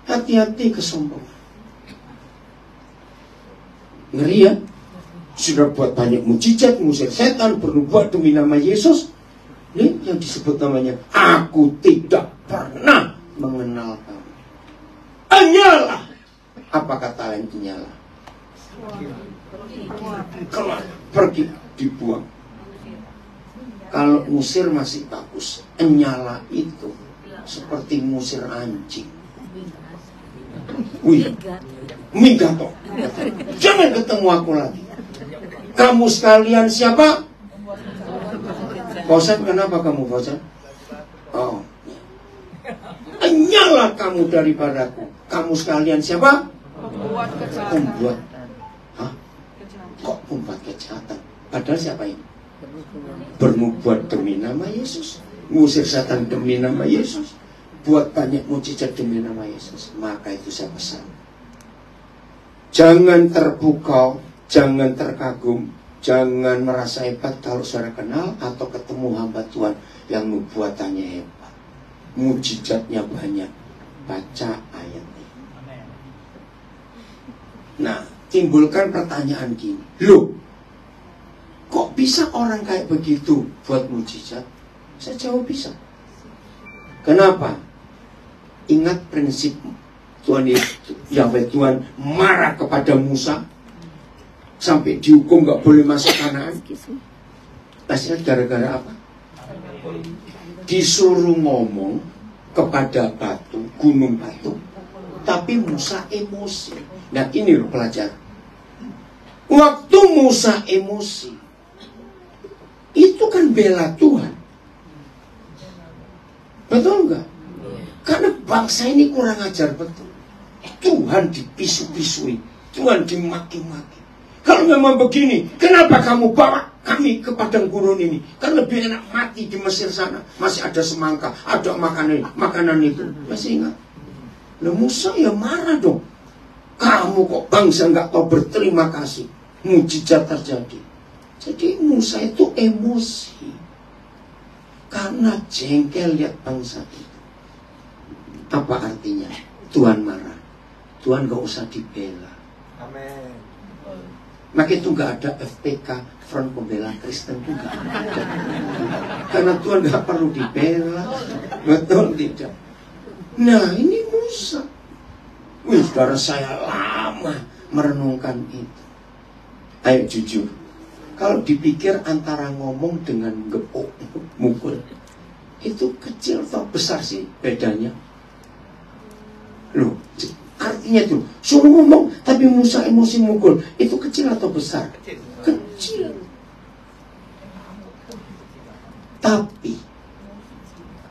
Hati-hati kesombongan. Ngeri ya? Sudah buat banyak mujizat, mengusir setan, bernubuat demi nama Yesus. Ini yang disebut namanya, aku tidak pernah mengenal kamu. Anyalah. Apa kata lain anyalah? Keluar, pergi, dibuang. Kalau ngusir masih bagus. Enyala itu seperti ngusir anjing. Wih, minggat toh. Jangan ketemu aku lagi. Kamu sekalian siapa? Bosan, kenapa kamu bosan? Oh, enyala kamu daripadaku. Kamu sekalian siapa? Pembuat. Hah? Kok pembuat kejahatan? Padahal siapa ini? Bernubuat demi nama Yesus, ngusir setan demi nama Yesus, buat banyak mujizat demi nama Yesus. Maka itu saya pesan, jangan terpukau, jangan terkagum, jangan merasa hebat kalau saudara kenal atau ketemu hamba Tuhan yang nubuatannya hebat, mujizatnya banyak. Baca ayatnya. Nah, timbulkan pertanyaan gini, loh, kok bisa orang kayak begitu buat mujizat? Saya jawab bisa. Kenapa? Ingat prinsip Tuhan itu, Yahweh Tuhan marah kepada Musa sampai dihukum gak boleh masuk Kanaan. Hasilnya gara-gara apa? Disuruh ngomong kepada batu, gunung batu, tapi Musa emosi. Nah ini loh pelajaran. Waktu Musa emosi, itu kan bela Tuhan. Betul enggak? Karena bangsa ini kurang ajar betul. Tuhan dipisu-pisui, Tuhan dimaki-maki. Kalau memang begini, kenapa kamu bawa kami ke padang gurun ini? Kan lebih enak mati di Mesir sana. Masih ada semangka, ada makanan itu. Masih ingat? Lah Musa ya marah dong. Kamu kok bangsa nggak tahu berterima kasih. Mujizat terjadi. Jadi Musa itu emosi. Karena jengkel lihat bangsa itu. Apa artinya? Tuhan marah. Tuhan gak usah dibela. Amin. Maka itu gak ada FPK, Front Pembela Kristen itu gak ada. Karena Tuhan gak perlu dibela. Betul tidak? Nah ini Musa. Wih, saudara saya lama merenungkan itu. Ayo jujur. Kalau dipikir antara ngomong dengan gepuk, mukul, itu kecil atau besar sih bedanya? Loh, Artinya itu, suruh ngomong, tapi Musa emosi mukul. Itu kecil atau besar? Kecil. Tapi,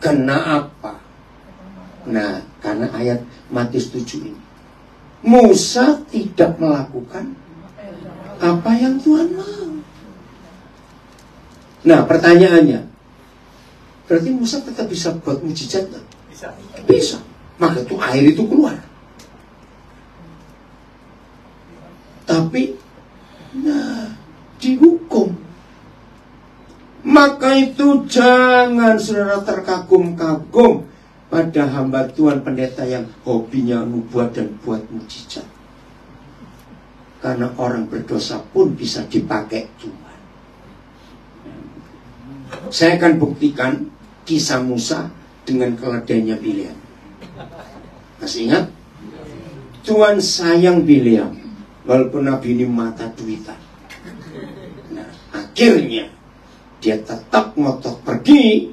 kenapa? Nah, karena ayat Matius 7 ini. Musa tidak melakukan apa yang Tuhan mau. Nah, pertanyaannya, berarti Musa tetap bisa buat mujizat? Bisa. Bisa. Maka itu air itu keluar. Tapi, nah, dihukum. Maka itu jangan saudara terkagum-kagum pada hamba Tuhan pendeta yang hobinya nubuat dan buat mujizat. Karena orang berdosa pun bisa dipakai Tuhan. Saya akan buktikan kisah Musa dengan keledainya Bileam. Masih ingat? Tuhan sayang Bileam. Walaupun Nabi ini mata duitan. Nah, akhirnya dia tetap ngotot pergi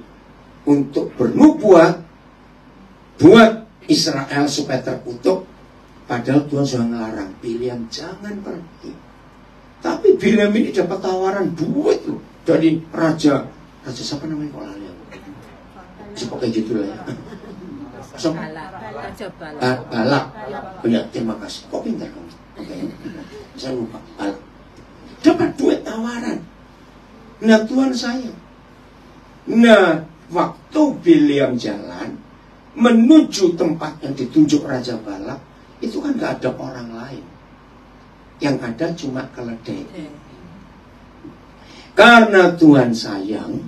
untuk bernubuat buat Israel supaya terkutuk. Padahal Tuhan sudah ngelarang Bileam jangan pergi. Tapi Bileam ini dapat tawaran duit loh dari raja siapa namanya kok lali aku? Seperti gitu lah ya. Balak. Ya, terima kasih. Kok pintar kamu? Okay. Saya lupa. Balak. Dapat duit tawaran. Nah, Tuhan sayang. Nah, waktu Bileam jalan menuju tempat yang ditunjuk Raja Balak, itu kan gak ada orang lain. Yang ada cuma keledai. Karena Tuhan sayang,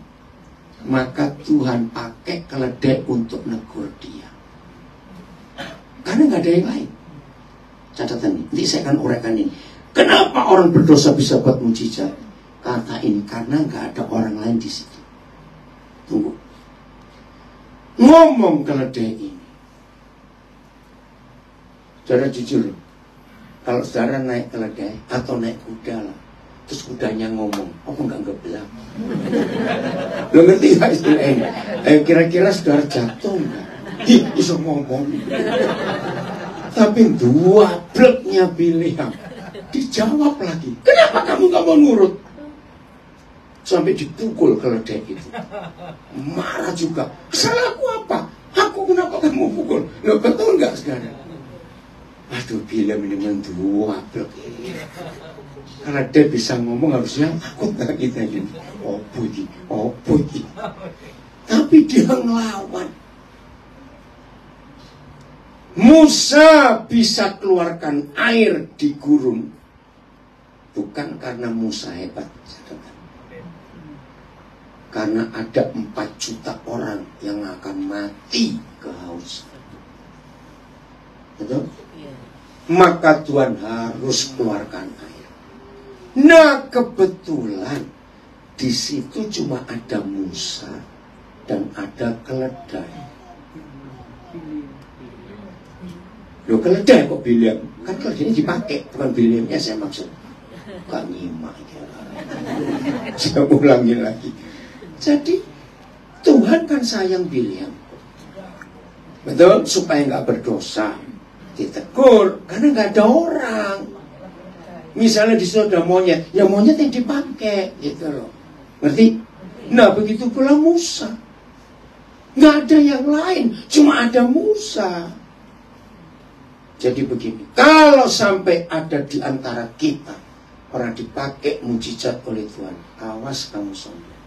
maka Tuhan pakai keledai untuk negur dia. Karena gak ada yang lain. Catatan ini, nanti saya akan uraikan ini. Kenapa orang berdosa bisa buat mujizat? Kata ini, karena gak ada orang lain di situ. Tunggu. Ngomong keledai ini. Saudara jujur, kalau saudara naik keledai atau naik kuda lah, terus kudanya ngomong, apa enggak belang? Lo ngerti gak istilahnya? Kira-kira saudara jatuh enggak? Bisa ngomong. Tapi dua bleknya Bileam dijawab lagi. Kenapa kamu gak mau nurut? Sampai dipukul keledai itu. Marah juga. Salahku apa? Aku kenapa kamu pukul? Lo betul gak sekarang? Aduh, Bileam ini mendua blek. Karena dia bisa ngomong harusnya takut gak kita gini. Oh putih. Tapi dia ngelawan. Musa bisa keluarkan air di gurun bukan karena Musa hebat, karena ada 4 juta orang yang akan mati kehausan. Betul? Maka Tuhan harus keluarkan air. Nah, kebetulan di situ cuma ada Musa dan ada keledai. Loh, keledai kok Bileam? Kan keledainya dipakai, bukan Bileamnya saya maksud. Gak nyimak ya. Saya ulangi lagi. Jadi Tuhan kan sayang Bileam. Betul? Supaya gak berdosa. Ditegur, karena gak ada orang. Misalnya di situ ada monyet, ya monyet yang dipakai, gitu loh. Ngerti? Nah, begitu pula Musa. Gak ada yang lain, cuma ada Musa. Jadi begini, kalau sampai ada di antara kita orang dipakai mujizat oleh Tuhan, awas kamu sombong.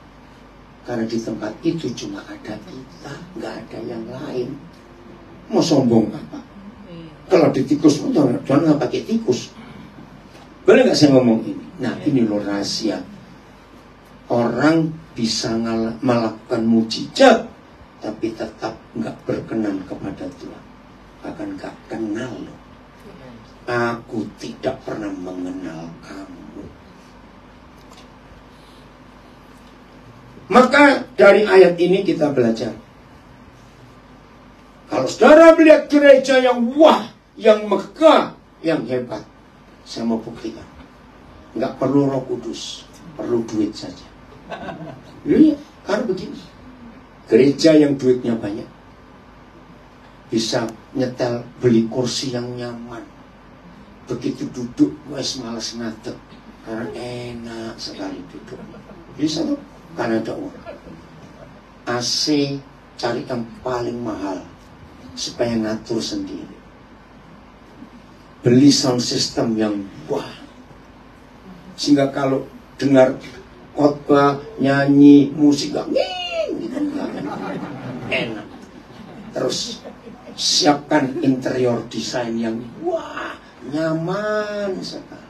Karena di tempat itu cuma ada kita, nggak ada yang lain. Mau sombong apa? Kalau di tikus pun jangan nggak pakai tikus. Boleh nggak saya ngomong ini? Nah, ini loh rahasia. Orang bisa melakukan mujizat, tapi tetap nggak berkenan kepada Tuhan. Bahkan gak kenal loh. Aku tidak pernah mengenal kamu. Maka dari ayat ini kita belajar, kalau saudara melihat gereja yang wah, yang megah, yang hebat, saya mau buktikan, gak perlu Roh Kudus, perlu duit saja. Iya, karena begini, gereja yang duitnya banyak, bisa nyetel beli kursi yang nyaman. Begitu duduk, wes malas ngadeg karena enak sekali duduk. Bisa tuh, karena ada uang. AC cari yang paling mahal supaya ngatur sendiri. Beli sound system yang wah, sehingga kalau dengar khotbah, nyanyi, musik gak enak. Terus siapkan interior desain yang wah, nyaman sekali.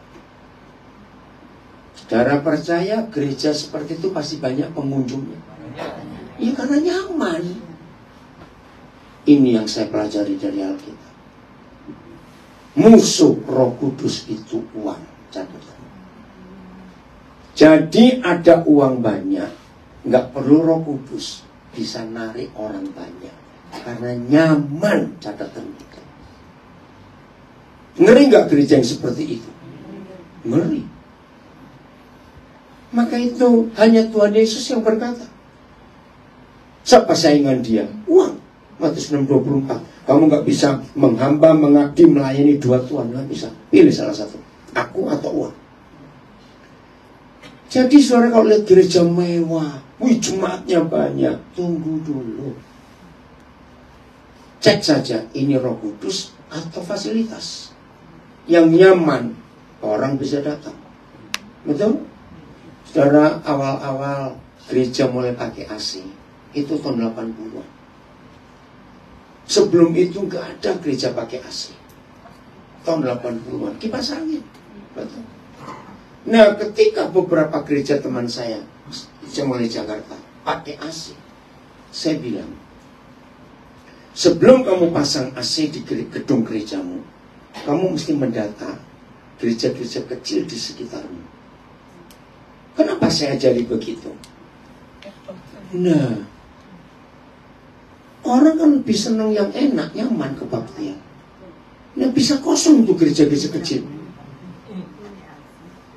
Saudara percaya gereja seperti itu pasti banyak pengunjungnya. Ya karena nyaman. Ini yang saya pelajari dari Alkitab. Musuh Roh Kudus itu uang. Catatan. Jadi ada uang banyak, nggak perlu Roh Kudus, bisa narik orang banyak karena nyaman. Catatan kita. Ngeri nggak gereja yang seperti itu? Ngeri. Maka itu hanya Tuhan Yesus yang berkata. Siapa saingan dia? Uang. Matius 6:24. Kamu nggak bisa menghamba, mengabdi, melayani dua Tuhan. Nggak bisa. Pilih salah satu. Aku atau uang. Jadi saudara kalau lihat gereja mewah, wih jemaatnya banyak, tunggu dulu. Cek saja ini Roh Kudus atau fasilitas. Yang nyaman, orang bisa datang. Betul? Saudara, awal-awal gereja mulai pakai AC, itu tahun 80-an. Sebelum itu nggak ada gereja pakai AC. Tahun 80-an, kipas angin. Betul. Nah, ketika beberapa gereja teman saya mulai Jakarta pakai AC, saya bilang, sebelum kamu pasang AC di gedung gerejamu, kamu mesti mendata gereja-gereja kecil di sekitarmu. Kenapa saya ajari begitu? Nah, orang kan lebih senang yang enak, nyaman kebaktian. Nah, bisa kosong tuh gereja-gereja kecil.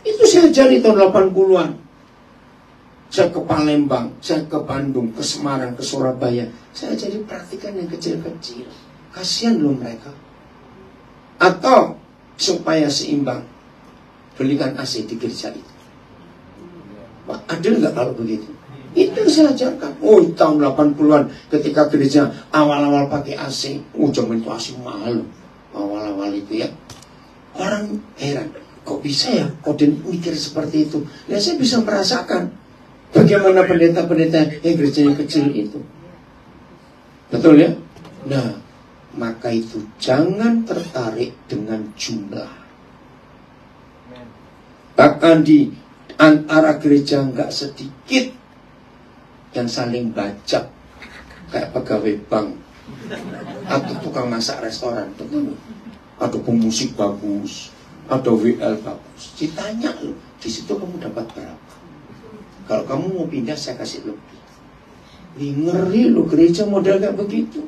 Itu saya ajari tahun 80-an. Saya ke Palembang, saya ke Bandung, ke Semarang, ke Surabaya. Saya jadi praktikan yang kecil-kecil. Kasihan loh mereka. Atau supaya seimbang, belikan AC di gereja itu. Pak, adil nggak kalau begitu? Itu yang saya ajarkan. Oh, tahun 80-an ketika gereja awal-awal pakai AC. Oh, zaman itu AC mahal. Awal-awal itu ya. Orang heran. Kok bisa ya Koden mikir seperti itu? Ya saya bisa merasakan bagaimana pendeta-pendeta yang gerejanya kecil itu. Betul ya? Nah, maka itu jangan tertarik dengan jumlah. Bahkan di antara gereja nggak sedikit yang saling bajak kayak pegawai bank atau tukang masak restoran. Betul? Ada pemusik bagus, ada WL bagus. Ditanya loh, di situ kamu dapat berapa? Kalau kamu mau pindah saya kasih lebih. Ngeri loh gereja model kayak begitu.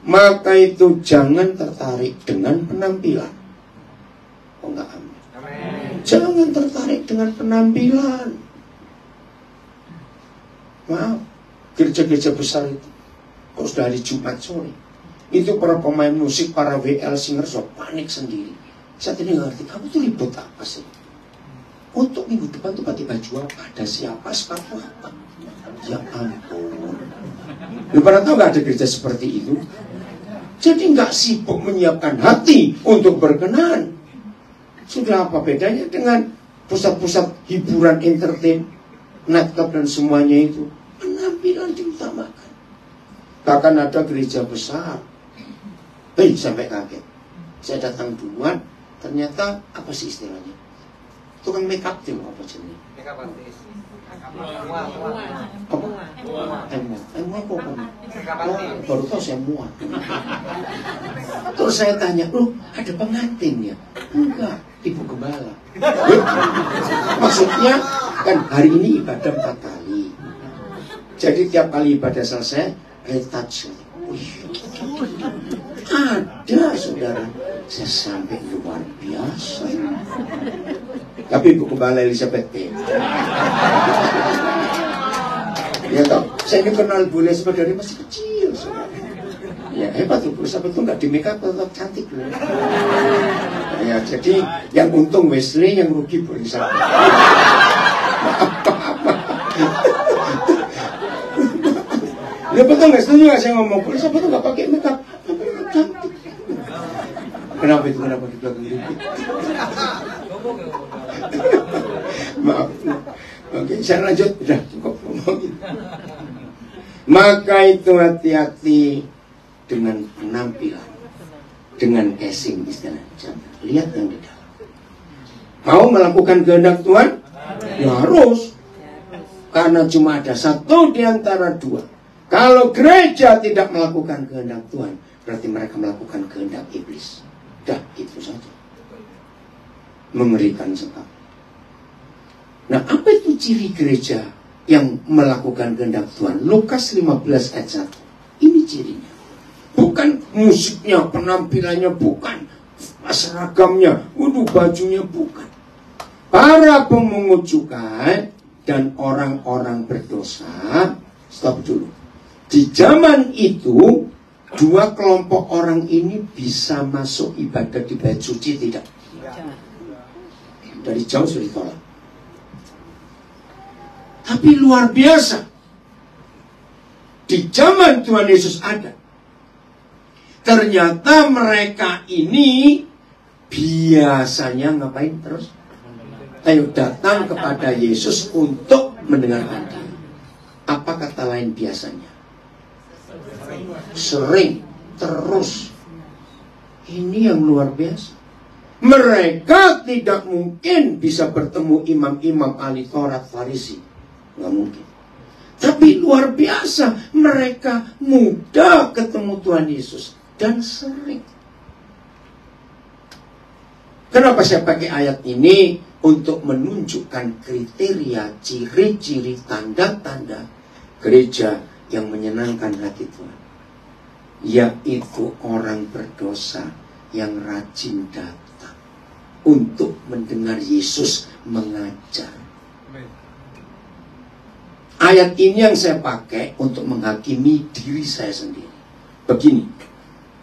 Maka itu jangan tertarik dengan penampilan. Oh enggak, amin. Jangan tertarik dengan penampilan. Maaf, gereja-gereja besar itu kok sudah hari Jumat sore itu para pemain musik, para WL singer so panik sendiri. Saya tidak ngerti, kamu tuh ribut apa sih? Untuk minggu depan tuh pakai baju apa? Ada siapa? Sepatu apa? Ya ampun. Lu pada tahu gak ada gereja seperti itu? Jadi nggak sibuk menyiapkan hati untuk berkenan. Sudah apa bedanya dengan pusat-pusat hiburan, entertain, nightclub dan semuanya itu? Penampilan diutamakan. Bahkan ada gereja besar. Sampai kaget. Saya datang duluan, ternyata apa sih istilahnya? Tukang make up tuh apa jenis? Make up artis. Apa? Emua apa? Baru tahu saya muat. Terus saya tanya, loh ada pengantin ya? Enggak, ibu gembala. Maksudnya kan hari ini ibadah 4 kali. Jadi tiap kali ibadah selesai, retouch. Ada saudara, saya sampai luar biasa. Tapi ibu gembala Elizabeth P. Ya toh, saya ini kenal Bu Elizabeth dari masih kecil saudara. Ya hebat tuh, Elizabeth tuh nggak di make up tetap cantik loh. Ya jadi yang untung Wesley, yang rugi Bu Elizabeth. Ya betul nggak setuju nggak saya ngomong Bu Elizabeth tuh nggak pakai make up, cantik. Kenapa itu? Kenapa di belakang rugi? Maaf. Oke, saya lanjut. Udah cukup ngomongin. Maka itu hati-hati dengan penampilan, dengan casing istilahnya. Lihat yang di dalam. Mau melakukan kehendak Tuhan? Ya harus. Karena cuma ada satu di antara dua. Kalau gereja tidak melakukan kehendak Tuhan, berarti mereka melakukan kehendak iblis. Dah, itu saja. Mengerikan sekali. Nah, apa itu ciri gereja yang melakukan kehendak Tuhan? Lukas 15 ayat 1. Ini cirinya. Bukan musiknya, penampilannya, bukan seragamnya, bajunya, bukan. Para pemungut cukai dan orang-orang berdosa. Stop dulu. Di zaman itu, dua kelompok orang ini bisa masuk ibadah di bait suci tidak? Dari jauh sudah ditolak. Tapi luar biasa. Di zaman Tuhan Yesus ada. Ternyata mereka ini biasanya ngapain terus? Ayo datang kepada Yesus untuk mendengarkan dia. Apa kata lain biasanya? Sering, terus. Ini yang luar biasa. Mereka tidak mungkin bisa bertemu imam-imam ahli Taurat Farisi. Nggak mungkin. Tapi luar biasa, mereka mudah ketemu Tuhan Yesus. Dan sering. Kenapa saya pakai ayat ini? Untuk menunjukkan kriteria, ciri-ciri, tanda-tanda gereja yang menyenangkan hati Tuhan. Yaitu orang berdosa yang rajin datang untuk mendengar Yesus mengajar. Ayat ini yang saya pakai untuk menghakimi diri saya sendiri. Begini,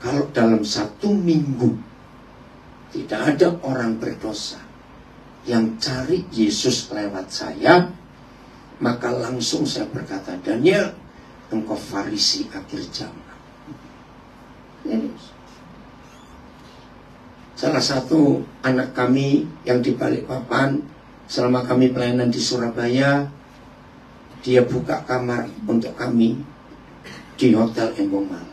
kalau dalam 1 minggu tidak ada orang berdosa yang cari Yesus lewat saya, maka langsung saya berkata, Daniel, engkau Farisi akhir zaman. Salah satu anak kami yang di Balikpapan, selama kami pelayanan di Surabaya, dia buka kamar untuk kami di Hotel Embong Malang.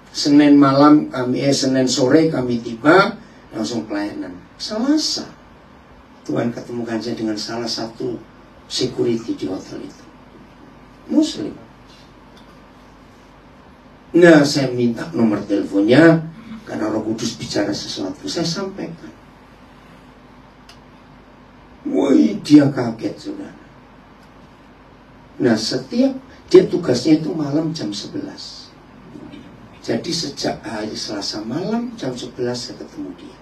Senin sore kami tiba, langsung pelayanan. Selasa, Tuhan ketemukan saya dengan salah satu security di hotel itu, Muslim. Nah, saya minta nomor teleponnya karena Roh Kudus bicara sesuatu. Saya sampaikan. Woi, dia kaget, saudara. Nah, setiap dia tugasnya itu malam jam 11. Jadi sejak hari Selasa malam jam 11 saya ketemu dia.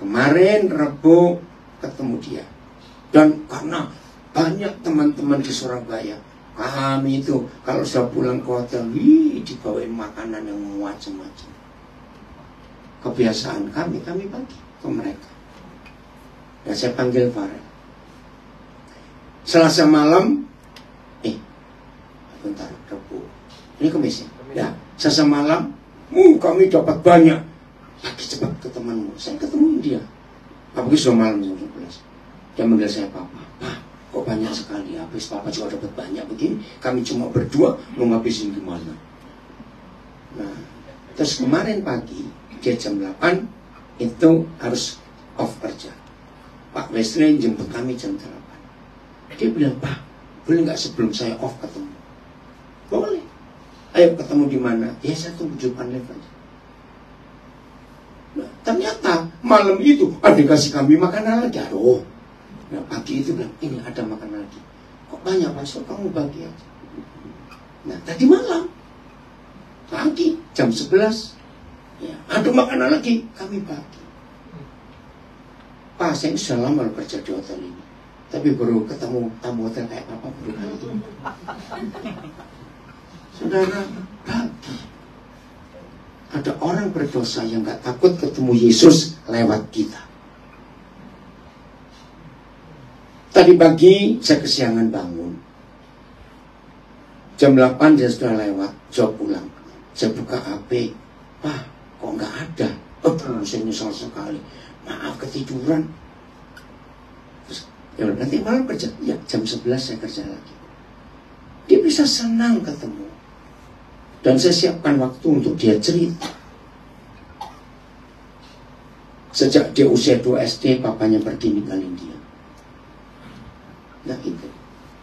Kemarin Rabu ketemu dia. Dan karena banyak teman-teman di Surabaya, kami itu kalau sudah pulang ke hotel, dibawain makanan yang macam-macam. Kebiasaan kami bagi ke mereka. Dan saya panggil Farel. Selasa malam, bentar, Rabu. Ini Kamis ya? Ya, Selasa malam, kami dapat banyak. Pagi cepat ke temanmu. Saya ketemu dia. Apalagi sudah malam jam 11. Dia manggil saya Papa. Pak, kok banyak sekali habis. Papa juga dapat banyak begini. Kami cuma berdua, mau ngabisin gimana? Nah, terus kemarin pagi, dia jam 8, itu harus off kerja. Pak Wesley jemput kami jam 8. Dia bilang, Pak, boleh nggak sebelum saya off ketemu? Boleh. Ayo ketemu di mana? Ya, saya tunggu di depan level. Nah, ternyata malam itu ada kasih kami makanan lagi. Aduh. Nah, pagi itu bilang, ini ada makanan lagi. Kok banyak, Pak? So, kamu bagi aja. Nah, tadi malam, pagi, jam 11, ya, ada makanan lagi, kami bagi. Pak, saya ini sudah lama kerja di hotel ini. Tapi baru ketemu tamu hotel kayak Papa baru kali ini. Saudara, bagi ada orang berdosa yang gak takut ketemu Yesus lewat kita. Tadi pagi saya kesiangan bangun. Jam 8 dia sudah lewat, saya pulang. Saya buka HP, Pak, kok gak ada? Saya nyesal sekali. Maaf, ketiduran. Terus, ya nanti malam kerja. Ya, jam 11 saya kerja lagi. Dia bisa senang ketemu. Dan saya siapkan waktu untuk dia cerita. Sejak dia usia 2 SD, papanya pergi ninggalin dia. Nah itu.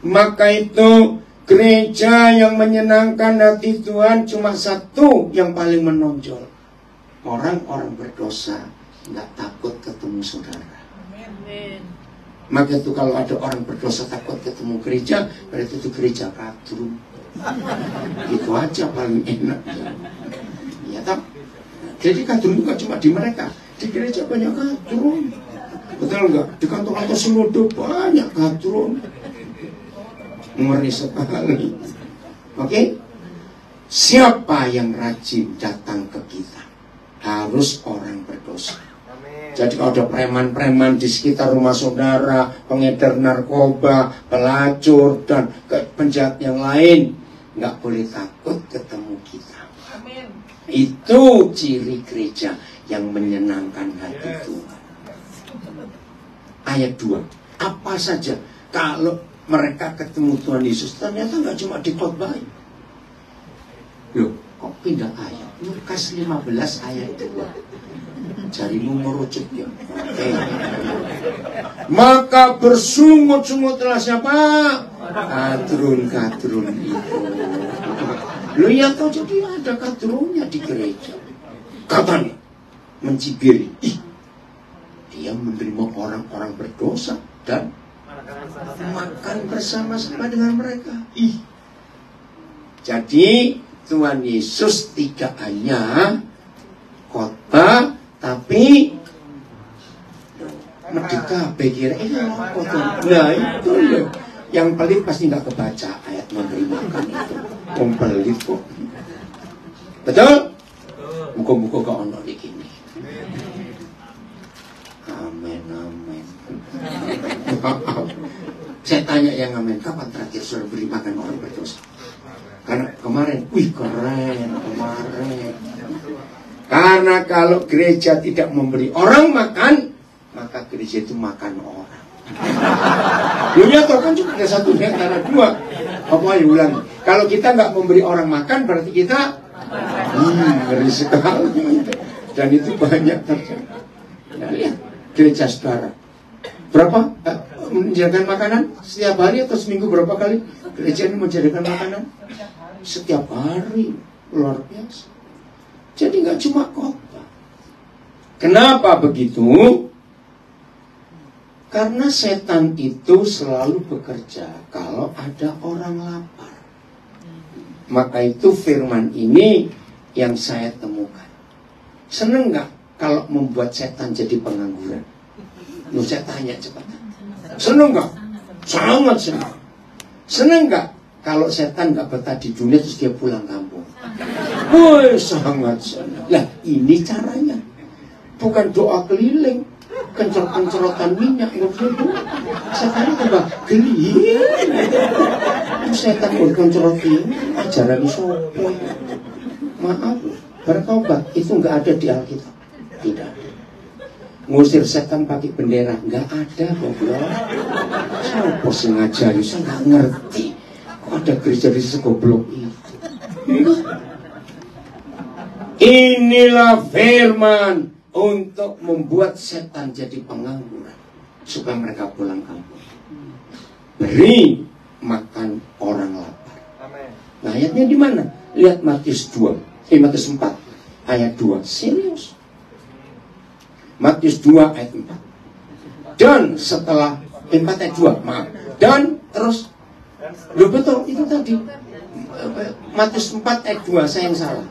Maka itu gereja yang menyenangkan hati Tuhan cuma satu yang paling menonjol. Orang-orang berdosa nggak takut ketemu saudara. Amin. Maka itu kalau ada orang berdosa takut ketemu gereja, berarti itu gereja kadrun. Itu aja paling enak. Ya tak. Jadi kadrun juga cuma di mereka. Di gereja banyak kadrun. Betul nggak? Di kantor-kantor seluruh banyak kadrun. Ngeri sekali. Oke? Siapa yang rajin datang ke kita? Harus orang berdosa. Jadi kalau ada preman-preman di sekitar rumah saudara, pengedar narkoba, pelacur, dan penjahat yang lain, nggak boleh takut ketemu kita. Amin. Itu ciri gereja yang menyenangkan hati Tuhan. Ayat 2. Apa saja kalau mereka ketemu Tuhan Yesus, ternyata nggak cuma dikhotbahin. Loh, kok pindah ayat? Lukas 15 ayat 2. Jarimu merucut ya. Okay. Maka bersungut-sungutlah siapa? Kadrun-kadrun itu. Lu ya tahu jadi ada kadrunnya di gereja. Katanya mencibiri. Ih, dia menerima orang-orang berdosa dan makan bersama-sama dengan mereka. Ih. Jadi Tuhan Yesus tidak hanya khotbah, tapi merdeka pikir nah itu loh. Yang pelit pasti nggak kebaca ayat memberi makan itu. Pelit kok. Betul? Muka-muka gak ono di gini. Amin, amin. Saya tanya yang amin, kapan terakhir sudah beri makan orang berdosa? Karena kemarin, wih keren kemarin. Karena kalau gereja tidak memberi orang makan, maka gereja itu makan orang. Dunia tahu kan cuma ada satu di antara dua. Apa yang ulang? Kalau kita nggak memberi orang makan, berarti kita ngeri sekali. Dan itu banyak terjadi. Nah, lihat gereja saudara. Berapa menjadikan makanan? Setiap hari atau seminggu berapa kali gereja ini menjadikan makanan? Setiap hari. Luar biasa. Jadi nggak cuma khotbah. Kenapa begitu? Karena setan itu selalu bekerja kalau ada orang lapar. Maka itu firman ini yang saya temukan. Seneng nggak kalau membuat setan jadi pengangguran? Loh, saya tanya cepat. Seneng nggak? Sangat seneng. Seneng nggak kalau setan nggak betah di dunia terus dia pulang kampung? Woi, sangat senang. Lah, ini caranya. Bukan doa keliling, kencrot-kencrotan minyak, nggak begitu. Setan tambah geli. Setan kencrot ini ajaran sopo. Maaf, bertobat itu nggak ada di Alkitab. Tidak ada. Ngusir setan pakai bendera nggak ada, goblok. Sopo sengajari, saya nggak ngerti. Kok ada gereja di segoblok itu? Inilah firman untuk membuat setan jadi pengangguran supaya mereka pulang kampung. Beri makan orang lapar. Nah, ayatnya di mana? Lihat Matius 4 ayat 2. Serius. Matius 2 ayat 4. Dan setelah 4 ayat 2, maaf. Dan terus loh, betul itu tadi. Matius 4 ayat 2, saya yang salah.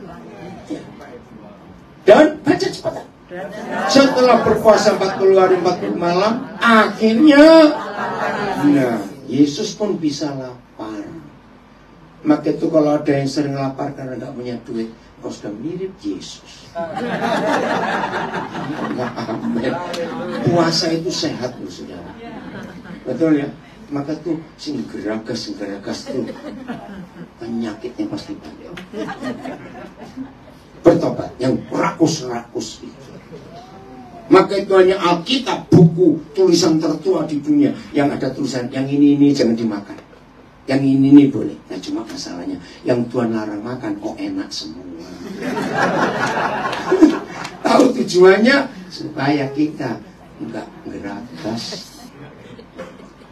Dan baca cepat. Setelah berpuasa 40 hari 40 malam, akhirnya nah, Yesus pun bisa lapar. Maka itu kalau ada yang sering lapar karena nggak punya duit, kau sudah mirip Yesus. Amin. Puasa itu sehat loh saudara. Betul ya? Maka tuh sing geragas tuh penyakitnya pasti banyak. Bertobat yang rakus-rakus itu. Maka itu hanya Alkitab, buku tulisan tertua di dunia yang ada tulisan yang ini jangan dimakan. Yang ini boleh. Nah cuma masalahnya yang Tuhan larang makan kok enak semua. Tahu tujuannya supaya kita enggak geragas.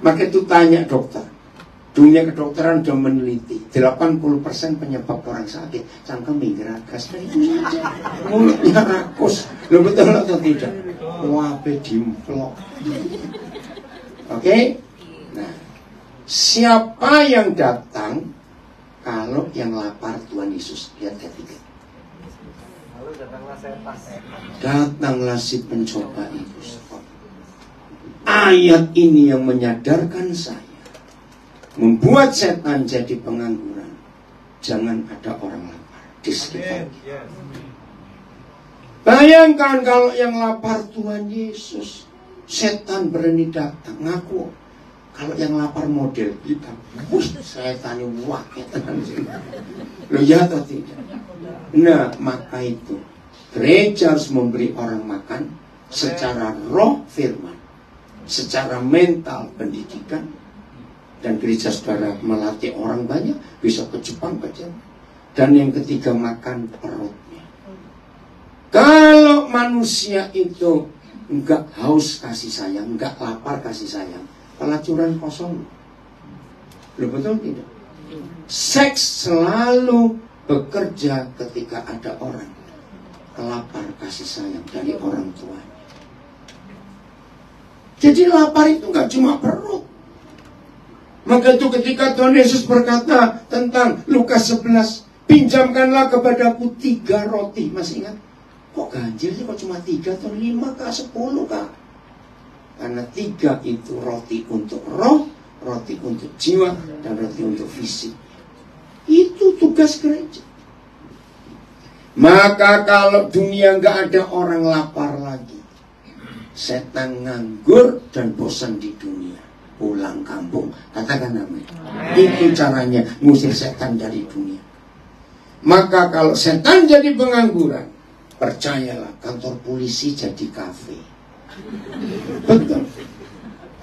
Maka itu tanya dokter. Dunia kedokteran sudah meneliti 80% penyebab orang sakit cangkem geragas. Dan itu saja. Mulutnya rakus. Lo betul atau tidak? Wabe dimplok. Oke? Nah, siapa yang datang kalau yang lapar Tuhan Yesus? Lihat ketiga. Lalu datanglah setan. Datanglah si pencoba itu. Ayat ini yang menyadarkan saya, membuat setan jadi pengangguran. Jangan ada orang lapar di sekitarnya. Bayangkan kalau yang lapar Tuhan Yesus, setan berani datang ngaku. Kalau yang lapar model kita, setan ini wakil tenang sini. Loh ya atau tidak? Nah maka itu gereja harus memberi orang makan secara roh firman, secara mental pendidikan. Dan gereja saudara melatih orang banyak, bisa ke Jepang, ke Jerman. Dan yang ketiga makan perutnya. Kalau manusia itu enggak haus kasih sayang, enggak lapar kasih sayang, pelacuran kosong. Loh betul tidak? Seks selalu bekerja ketika ada orang lapar kasih sayang dari orang tua. Jadi lapar itu enggak cuma perut. Maka itu ketika Tuhan Yesus berkata tentang Lukas 11, pinjamkanlah kepadaku 3 roti. Masih ingat? Kok ganjil sih? Kok cuma 3 atau 5 kah? 10 kah? Karena 3 itu roti untuk roh, roti untuk jiwa, dan roti untuk fisik. Itu tugas gereja. Maka kalau dunia nggak ada orang lapar lagi, setan nganggur dan bosan di dunia, pulang kampung. Katakan amin. Itu caranya ngusir setan dari dunia. Maka kalau setan jadi pengangguran, percayalah kantor polisi jadi kafe. Betul.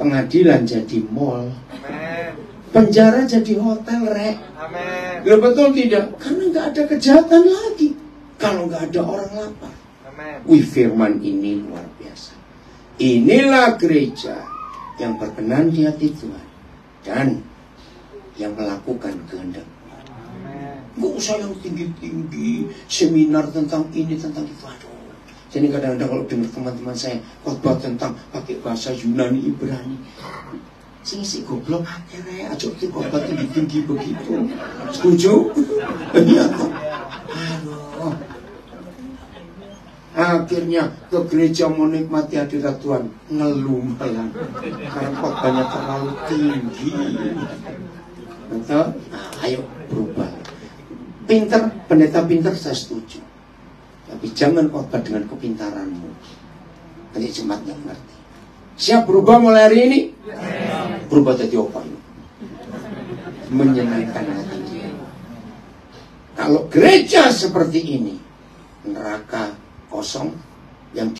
Pengadilan jadi mall. Penjara jadi hotel, rek. Ya betul tidak? Karena nggak ada kejahatan lagi kalau nggak ada orang lapar. Wih, firman ini luar biasa. Inilah gereja yang berkenan di hati Tuhan dan yang melakukan kehendak. Nggak usah yang tinggi-tinggi seminar tentang ini tentang itu. Aduh. Jadi kadang-kadang kalau dengar teman-teman saya khotbah tentang pakai bahasa Yunani Ibrani, si goblok akhirnya ajak tuh khotbah tinggi-tinggi begitu. Setuju? Iya toh. Aduh. Akhirnya ke gereja menikmati hadirat Tuhan, ngeluh malah karena khotbahnya terlalu tinggi. Betul? Nah, ayo berubah. Pinter, pendeta pinter saya setuju. Tapi jangan khotbah dengan kepintaranmu. Nanti jemaat nggak ngerti. Siap berubah mulai hari ini? Berubah jadi apa? Menyenangkan hati dia. Kalau gereja seperti ini, neraka kosong, yang